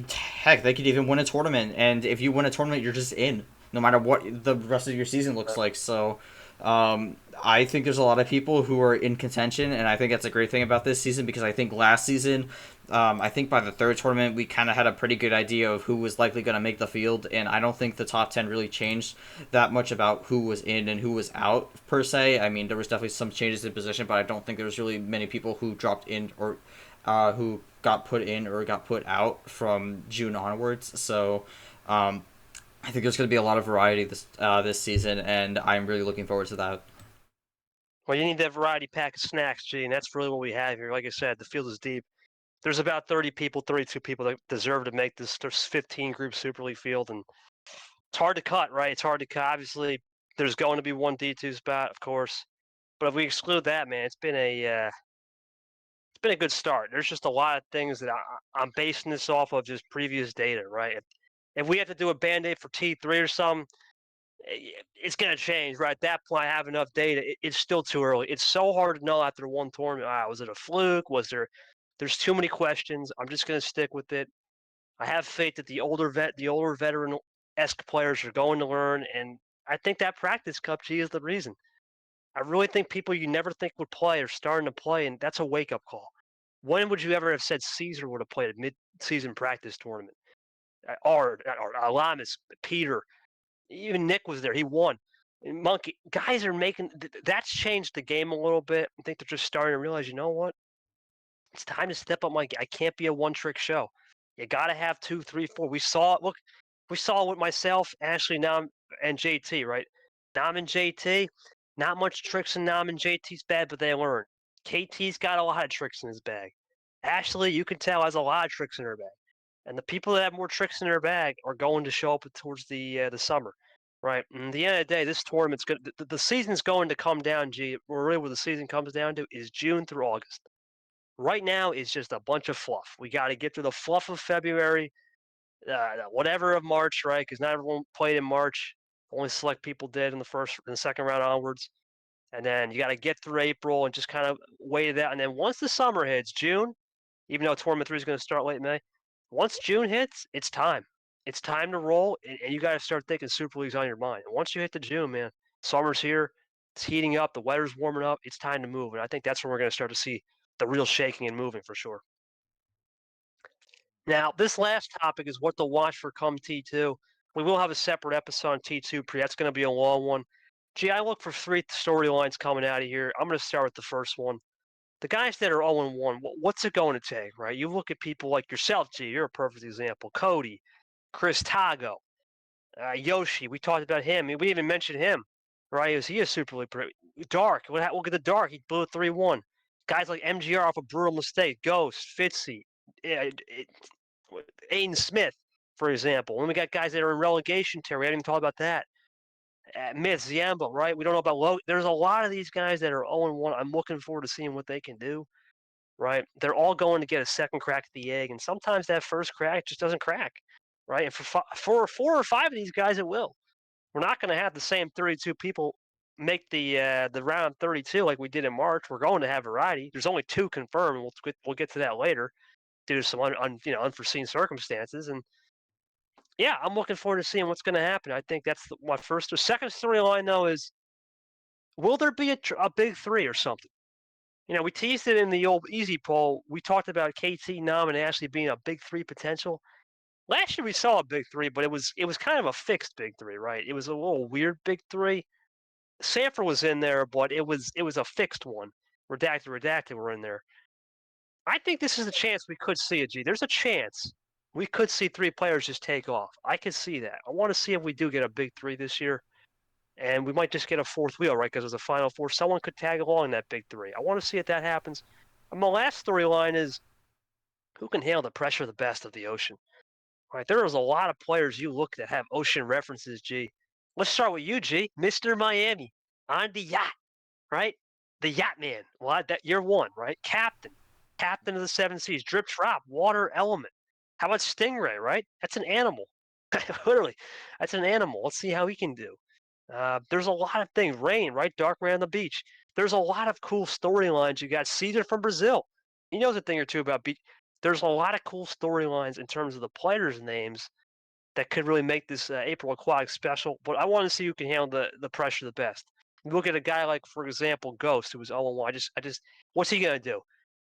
[SPEAKER 2] heck, they could even win a tournament, and if you win a tournament, you're just in, no matter what the rest of your season looks like. So, I think there's a lot of people who are in contention, and I think that's a great thing about this season because I think last season, I think by the third tournament, we kind of had a pretty good idea of who was likely going to make the field, and I don't think the top 10 really changed that much about who was in and who was out, per se. I mean, there was definitely some changes in position, but I don't think there was really many people who dropped in or who got put in or got put out from June onwards. So, I think there's going to be a lot of variety this season, and I'm really looking forward to that.
[SPEAKER 1] Well, you need that variety pack of snacks, G, and that's really what we have here. Like I said, the field is deep. there's about 30 people, 32 people that deserve to make this. There's 15 group Super League field, and it's hard to cut, right? It's hard to cut. Obviously, there's going to be one D2 spot, of course, but if we exclude that, man, it's been a good start. There's just a lot of things that I'm basing this off of just previous data, right? If we have to do a band-aid for T3 or something, it's going to change, right? At that point, I have enough data. It's still too early. It's so hard to know after one tournament. Was it a fluke? There's too many questions. I'm just going to stick with it. I have faith that the older veteran-esque players are going to learn, and I think that practice cup G is the reason. I really think people you never think would play are starting to play, and that's a wake-up call. When would you ever have said Caesar would have played a mid-season practice tournament? Or Alamis, Peter, even Nick was there. He won. And Monkey, guys are making that's changed the game a little bit. I think they're just starting to realize, you know what? It's time to step up my game. I can't be a one-trick show. You got to have 2, 3, 4. We saw it. Look, we saw it with myself, Ashley, Nam, and JT, right? Nam and JT, not much tricks in Nam and JT's bag, but they learn. KT's got a lot of tricks in his bag. Ashley, you can tell, has a lot of tricks in her bag. And the people that have more tricks in their bag are going to show up towards the summer, right? And at the end of the day, this tournament's good. The season's going to come down. Really, where the season comes down to is June through August. Right now is just a bunch of fluff. We got to get through the fluff of February, whatever of March, right? Because not everyone played in March. Only select people did in the second round onwards. And then you got to get through April and just kind of wait it out. And then once the summer hits, June, even though Tournament 3 is going to start late May, once June hits, it's time. It's time to roll, and you got to start thinking Super League's on your mind. And once you hit the June, man, summer's here. It's heating up. The weather's warming up. It's time to move. And I think that's when we're going to start to see the real shaking and moving for sure. Now, this last topic is what to watch for come T2. We will have a separate episode on T2 pre. That's going to be a long one. Gee, I look for 3 storylines coming out of here. I'm going to start with the first one. The guys that are 0-1, what's it going to take, right? You look at people like yourself, G, you're a perfect example. Cody, Chris Tago, Yoshi, we talked about him. We even mentioned him, right? Is he a Super League player? Dark, look at the Dark. He blew a 3-1. Guys like MGR off a brutal mistake. Ghost, Fitzy, Aiden Smith, for example. And we got guys that are in relegation territory. I didn't even talk about that. Myth, Ziambo, right? We don't know about Logan. There's a lot of these guys that are 0-1. I'm looking forward to seeing what they can do, right? They're all going to get a second crack at the egg, and sometimes that first crack just doesn't crack, right? And for 4 or 5 of these guys, it will. We're not going to have the same 32 people make the round 32 like we did in March. We're going to have variety. There's only 2 confirmed, and we'll get to that later due to some unforeseen circumstances. And yeah, I'm looking forward to seeing what's going to happen. I think that's my first. The second storyline though is, will there be a big 3 or something? You know, we teased it in the old easy poll. We talked about KT, Nam, and Ashley being a big 3 potential. Last year we saw a big 3, but it was kind of a fixed big 3, right? It was a little weird big 3. Sanford was in there, but it was a fixed one. Redacted were in there. I think this is a chance we could see it, G. There's a chance we could see 3 players just take off. I could see that. I want to see if we do get a big 3 this year. And we might just get a 4th wheel, right? Because there's a Final 4. Someone could tag along in that big 3. I want to see if that happens. And my last storyline is, who can handle the pressure the best of the ocean? Right, there is a lot of players you look that have ocean references, G. Let's start with you, G. Mr. Miami on the yacht, right? The yacht man. Well, you're one, right? Captain of the 7 seas. Drip drop, water element. How about Stingray, right? That's an animal. Literally, that's an animal. Let's see how he can do. There's a lot of things. Rain, right? Dark Ray on the beach. There's a lot of cool storylines. You got Caesar from Brazil. He knows a thing or two about beach. There's a lot of cool storylines in terms of the players' names that could really make this April Aquatic special. But I want to see who can handle the pressure the best. You look at a guy like, for example, Ghost, who was 0-1. What's he gonna do?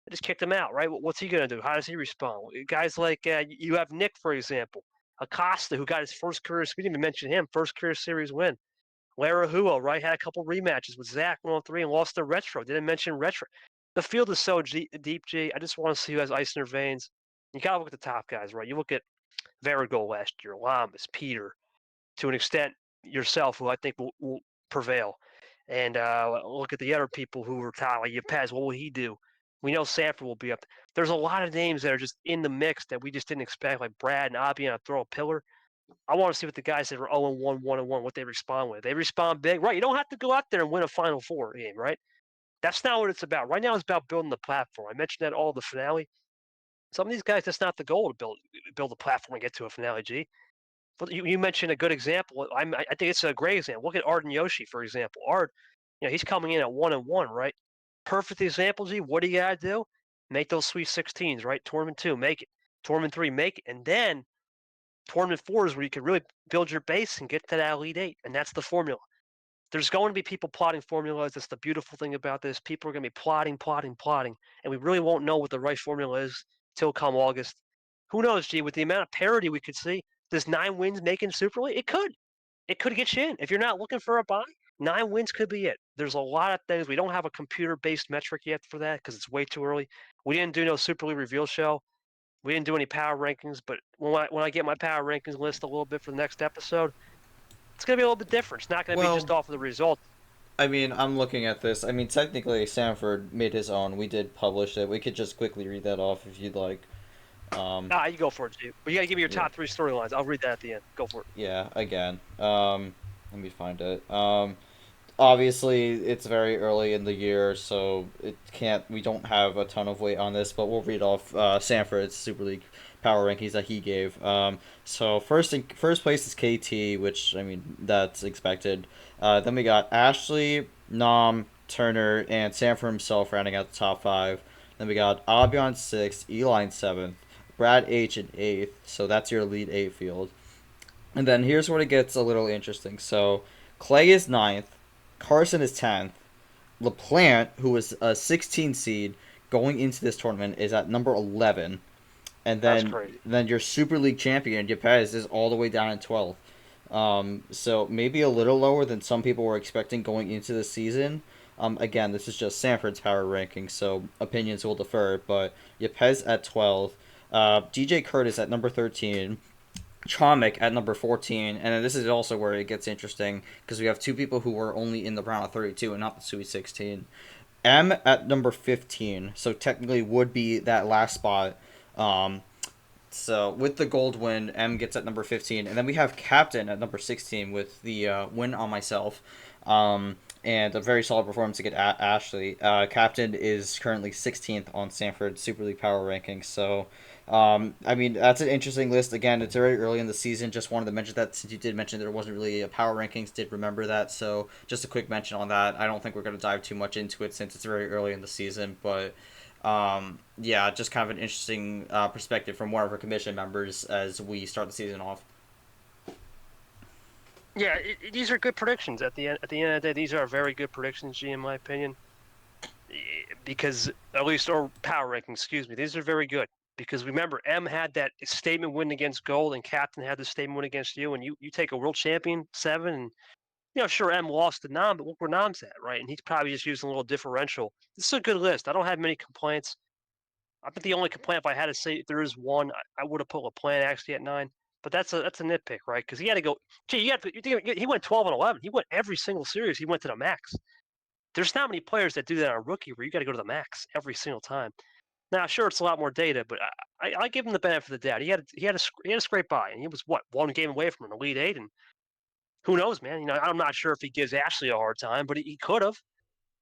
[SPEAKER 1] I just kicked him out, right? What's he gonna do? How does he respond? Guys like you have Nick, for example, Acosta, who got his first career. We didn't even mention him. First career series win. Lara Huo, right, had a couple rematches with Zach 103 and lost to Retro. Didn't mention Retro. The field is so deep, G. I just want to see who has ice in their veins. You got to look at the top guys, right? You look at Varigo last year, Lamas, Peter, to an extent yourself, who I think will prevail. And look at the other people who were top, like Yepes. What will he do? We know Sanford will be up. There's a lot of names that are just in the mix that we just didn't expect, like Brad and Abian to throw a pillar. I want to see what the guys that are 0-1, 1-1, what they respond with. They respond big, right? You don't have to go out there and win a Final Four game, right? That's not what it's about. Right now, it's about building the platform. I mentioned that all the finale. Some of these guys, that's not the goal to build a platform and get to a finale. G. But you mentioned a good example. I think it's a great example. Look at Arden Yoshi, for example. Ard, he's coming in at 1-1, right? Perfect example, G. What do you gotta do? Make those Sweet 16s, right? Tournament 2, make it. Tournament 3, make it. And then Tournament 4 is where you can really build your base and get to that Elite 8. And that's the formula. There's going to be people plotting formulas. That's the beautiful thing about this. People are going to be plotting. And we really won't know what the right formula is till come August. Who knows, G? With the amount of parity we could see, does 9 wins make in Super League? It could. It could get you in. If you're not looking for a buy, 9 wins could be it. There's a lot of things. We don't have a computer-based metric yet for that because it's way too early. We didn't do no Super League reveal show. We didn't do any power rankings, but when I get my power rankings list a little bit for the next episode, it's going to be a little bit different. It's not going to be just
[SPEAKER 2] Well,
[SPEAKER 1] off of the results.
[SPEAKER 2] I mean, I'm looking at this. I mean, technically, Sanford made his own. We did publish it. We could just quickly read that off if you'd like.
[SPEAKER 1] You go for it, Steve. But you got to give me your
[SPEAKER 2] Yeah,
[SPEAKER 1] top 3 storylines. I'll read that at the end. Go for it.
[SPEAKER 2] yeah. Again, let me find it. Obviously, it's very early in the year, so it can't. We don't have a ton of weight on this, but we'll read off Sanford's Super League power rankings that he gave. So first place is KT, which I mean that's expected. Then we got Ashley, Nam, Turner, and Sanford himself rounding out the top five. Then we got Abion sixth, Eline seventh, Brad H in eighth. So that's your Elite Eight field. And then here's where it gets a little interesting. So Clay is ninth, Carson is 10th. LaPlante, who was a 16 seed going into this tournament, is at number 11. And
[SPEAKER 1] That's
[SPEAKER 2] then
[SPEAKER 1] crazy.
[SPEAKER 2] your Super League champion, Yepes, is all the way down in 12th. So maybe a little lower than some people were expecting going into the season. Again, this is just Sanford's power ranking, so opinions will differ. But Yepes at 12. DJ Curtis at number 13. Chomik at number 14, and then this is also where it gets interesting because we have two people who were only in the round of 32 and not the Sweet 16. M at number 15, so technically would be that last spot. Um, so with the gold win, M gets at number 15, and then we have Captain at number 16 with the win on myself. And a very solid performance against Ashley. Captain is currently 16th on Sanford Super League Power Rankings, so I mean, that's an interesting list. Again, it's very early in the season. Just wanted to mention that since you did mention there wasn't really a power rankings, did remember that. So just a quick mention on that. I don't think we're going to dive too much into it since it's very early in the season. But yeah, just kind of an interesting perspective from one of our commission members as we start the season off.
[SPEAKER 1] Yeah, these are good predictions. At the end of the day, these are very good predictions, G, in my opinion. Because at least or power rankings, excuse me, these are very good. Because remember, M had that statement win against Gold, and Captain had the statement win against you, and you take a world champion 7, and sure M lost to Nam, but look where Nam's at, right? And he's probably just using a little differential. This is a good list. I don't have many complaints. I think the only complaint, if I had to say if there is one, I would have put LaPlante actually at 9. But that's a nitpick, right? Because he had to go. Gee, he went 12-11. He went every single series. He went to the max. There's not many players that do that on a rookie where you got to go to the max every single time. Now, sure, it's a lot more data, but I give him the benefit of the doubt. He had a scrape by, and he was what, one game away from an Elite Eight, and who knows, man? I'm not sure if he gives Ashley a hard time, but he could have,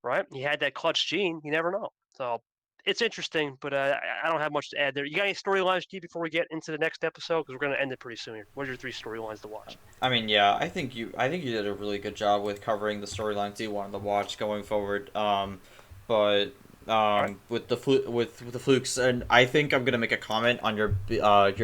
[SPEAKER 1] right? He had that clutch gene. You never know. So it's interesting, but I don't have much to add there. You got any storylines, G, before we get into the next episode? Because we're going to end it pretty soon here. What are your 3 storylines to watch?
[SPEAKER 2] I mean, yeah, I think you did a really good job with covering the storylines you wanted to watch going forward. But
[SPEAKER 1] All right.
[SPEAKER 2] with the with the flukes, and I think I'm gonna make a comment on your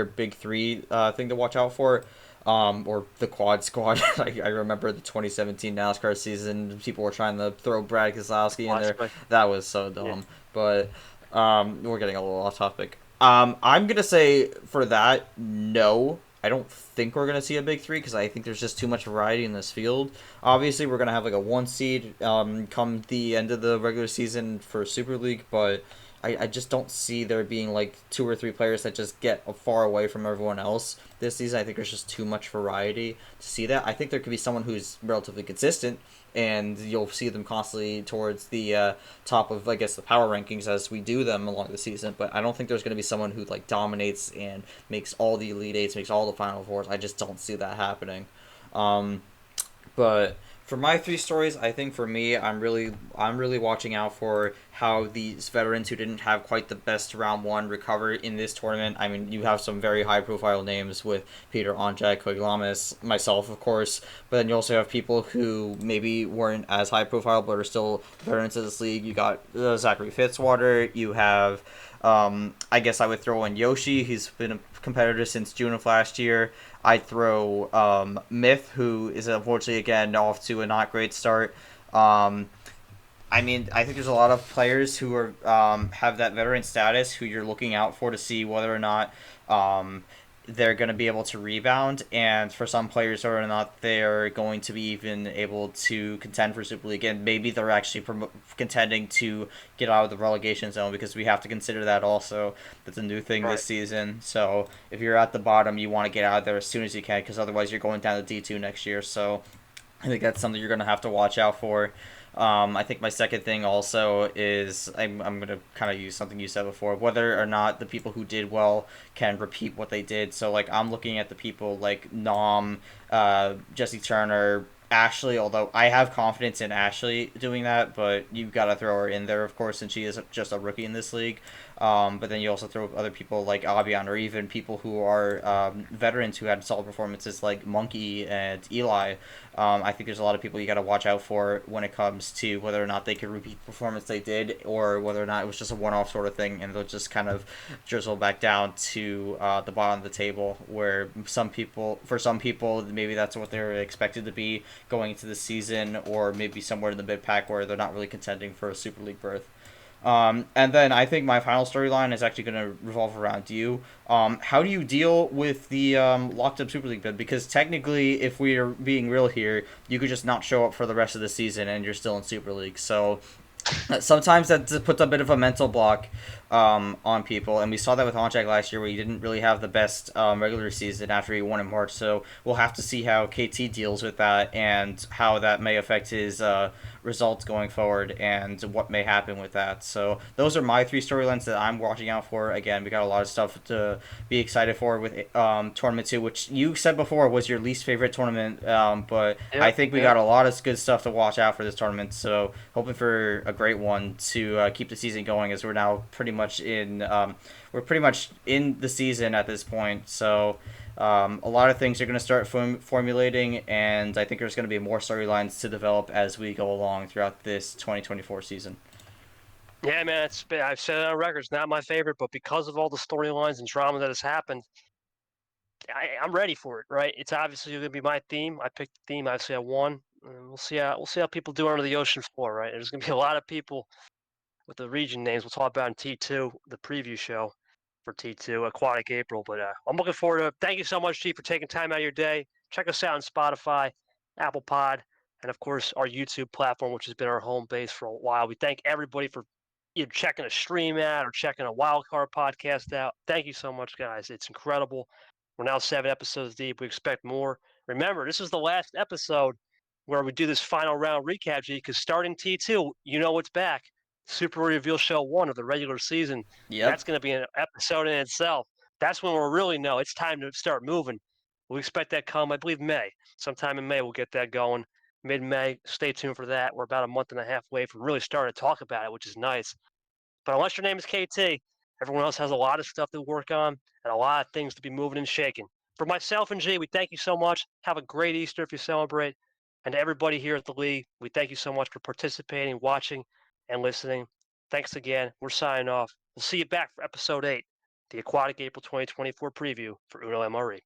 [SPEAKER 2] big three thing to watch out for. Or the quad squad. I remember the 2017 NASCAR season. People were trying to throw Brad Keselowski in there. That was so dumb.
[SPEAKER 1] Yeah.
[SPEAKER 2] But we're getting a little off topic. I'm gonna say for that, no. I don't think we're gonna see a big three because I think there's just too much variety in this field. Obviously, we're gonna have like a 1 seed come the end of the regular season for Super League, but I just don't see there being like 2 or 3 players that just get far away from everyone else. this season. I think there's just too much variety to see that. I think there could be someone who's relatively consistent, and you'll see them constantly towards the top of, I guess, the power rankings as we do them along the season. But I don't think there's going to be someone who like dominates and makes all the Elite Eights, makes all the Final Fours. I just don't see that happening. Um, but for my three stories, I think for me, I'm really watching out for how these veterans who didn't have quite the best round one recover in this tournament. I mean, you have some very high profile names with Peter Onjak, Koglamis, myself, of course, but then you also have people who maybe weren't as high profile but are still veterans of this league. You got Zachary Fitzwater. You have I guess I would throw in Yoshi. He's been a competitor since June of last year. I'd throw Myth, who is unfortunately again off to a not great start. Um, I mean, I think there's a lot of players who are have that veteran status who you're looking out for to see whether or not um, they're going to be able to rebound, and for some players whether or not they're going to be even able to contend for Super League, and maybe they're actually contending to get out of the relegation zone because we have to consider that also. That's a new thing
[SPEAKER 1] Right.
[SPEAKER 2] this season. So if you're at the bottom, you want to get out of there as soon as you can because otherwise you're going down to D2 next year. So I think that's something you're going to have to watch out for. I think my second thing also is I'm going to kind of use something you said before, whether or not the people who did well can repeat what they did. So, like, I'm looking at the people like Nom, Jesse Turner, Ashley, although I have confidence in Ashley doing that, but you've got to throw her in there, of course, since she is just a rookie in this league. But then you also throw other people like Avian or even people who are veterans who had solid performances like Monkey and Eli. I think there's a lot of people you got to watch out for when it comes to whether or not they could repeat the performance they did or whether or not it was just a one-off sort of thing and they'll just kind of drizzle back down to the bottom of the table where for some people, maybe that's what they're expected to be going into the season or maybe somewhere in the mid-pack where they're not really contending for a Super League berth. And then I think my final storyline is actually going to revolve around you. How do you deal with the locked up Super League bid? Because technically, if we are being real here, you could just not show up for the rest of the season and you're still in Super League. So sometimes that puts a bit of a mental block on people, and we saw that with Honchak last year, where he didn't really have the best regular season after he won in March. So we'll have to see how KT deals with that and how that may affect his results going forward and what may happen with that. So those are my three storylines that I'm watching out for. Again, we got a lot of stuff to be excited for with Tournament 2, which you said before was your least favorite tournament, but I
[SPEAKER 1] Yep.
[SPEAKER 2] think we
[SPEAKER 1] Yep.
[SPEAKER 2] got a lot of good stuff to watch out for this tournament. So hoping for a great one to keep the season going as we're pretty much in the season at this point. So a lot of things are going to start formulating, and I think there's going to be more storylines to develop as we go along throughout this 2024 season.
[SPEAKER 1] Yeah, man. I've said it on record. It's not my favorite, but because of all the storylines and drama that has happened, I'm ready for it. Right? It's obviously going to be my theme. I picked the theme. Obviously, I won. And we'll see how people do under the ocean floor. Right? There's going to be a lot of people with the region names we'll talk about in T2, the preview show for T2, Aquatic April. But I'm looking forward to it. Thank you so much, Chief, for taking time out of your day. Check us out on Spotify, Apple Pod, and of course our YouTube platform, which has been our home base for a while. We thank everybody for either checking a stream out or checking a Wildcard podcast out. Thank you so much, guys. It's incredible. We're now 7 episodes deep. We expect more. Remember, this is the last episode where we do this final round recap, G, because starting T2, you know what's back. Super Reveal Show 1 of the regular season.
[SPEAKER 2] Yep.
[SPEAKER 1] That's going to be an episode in itself. That's when we'll really know it's time to start moving. We expect that come, I believe, May. Sometime in May, we'll get that going. Mid May, stay tuned for that. We're about a month and a half away from really starting to talk about it, which is nice. But unless your name is KT, everyone else has a lot of stuff to work on and a lot of things to be moving and shaking. For myself and G, we thank you so much. Have a great Easter if you celebrate. And to everybody here at the league, we thank you so much for participating, watching, and listening. Thanks again. We're signing off. We'll see you back for episode 8, the Aquatic April 2024 preview for Uno MRE.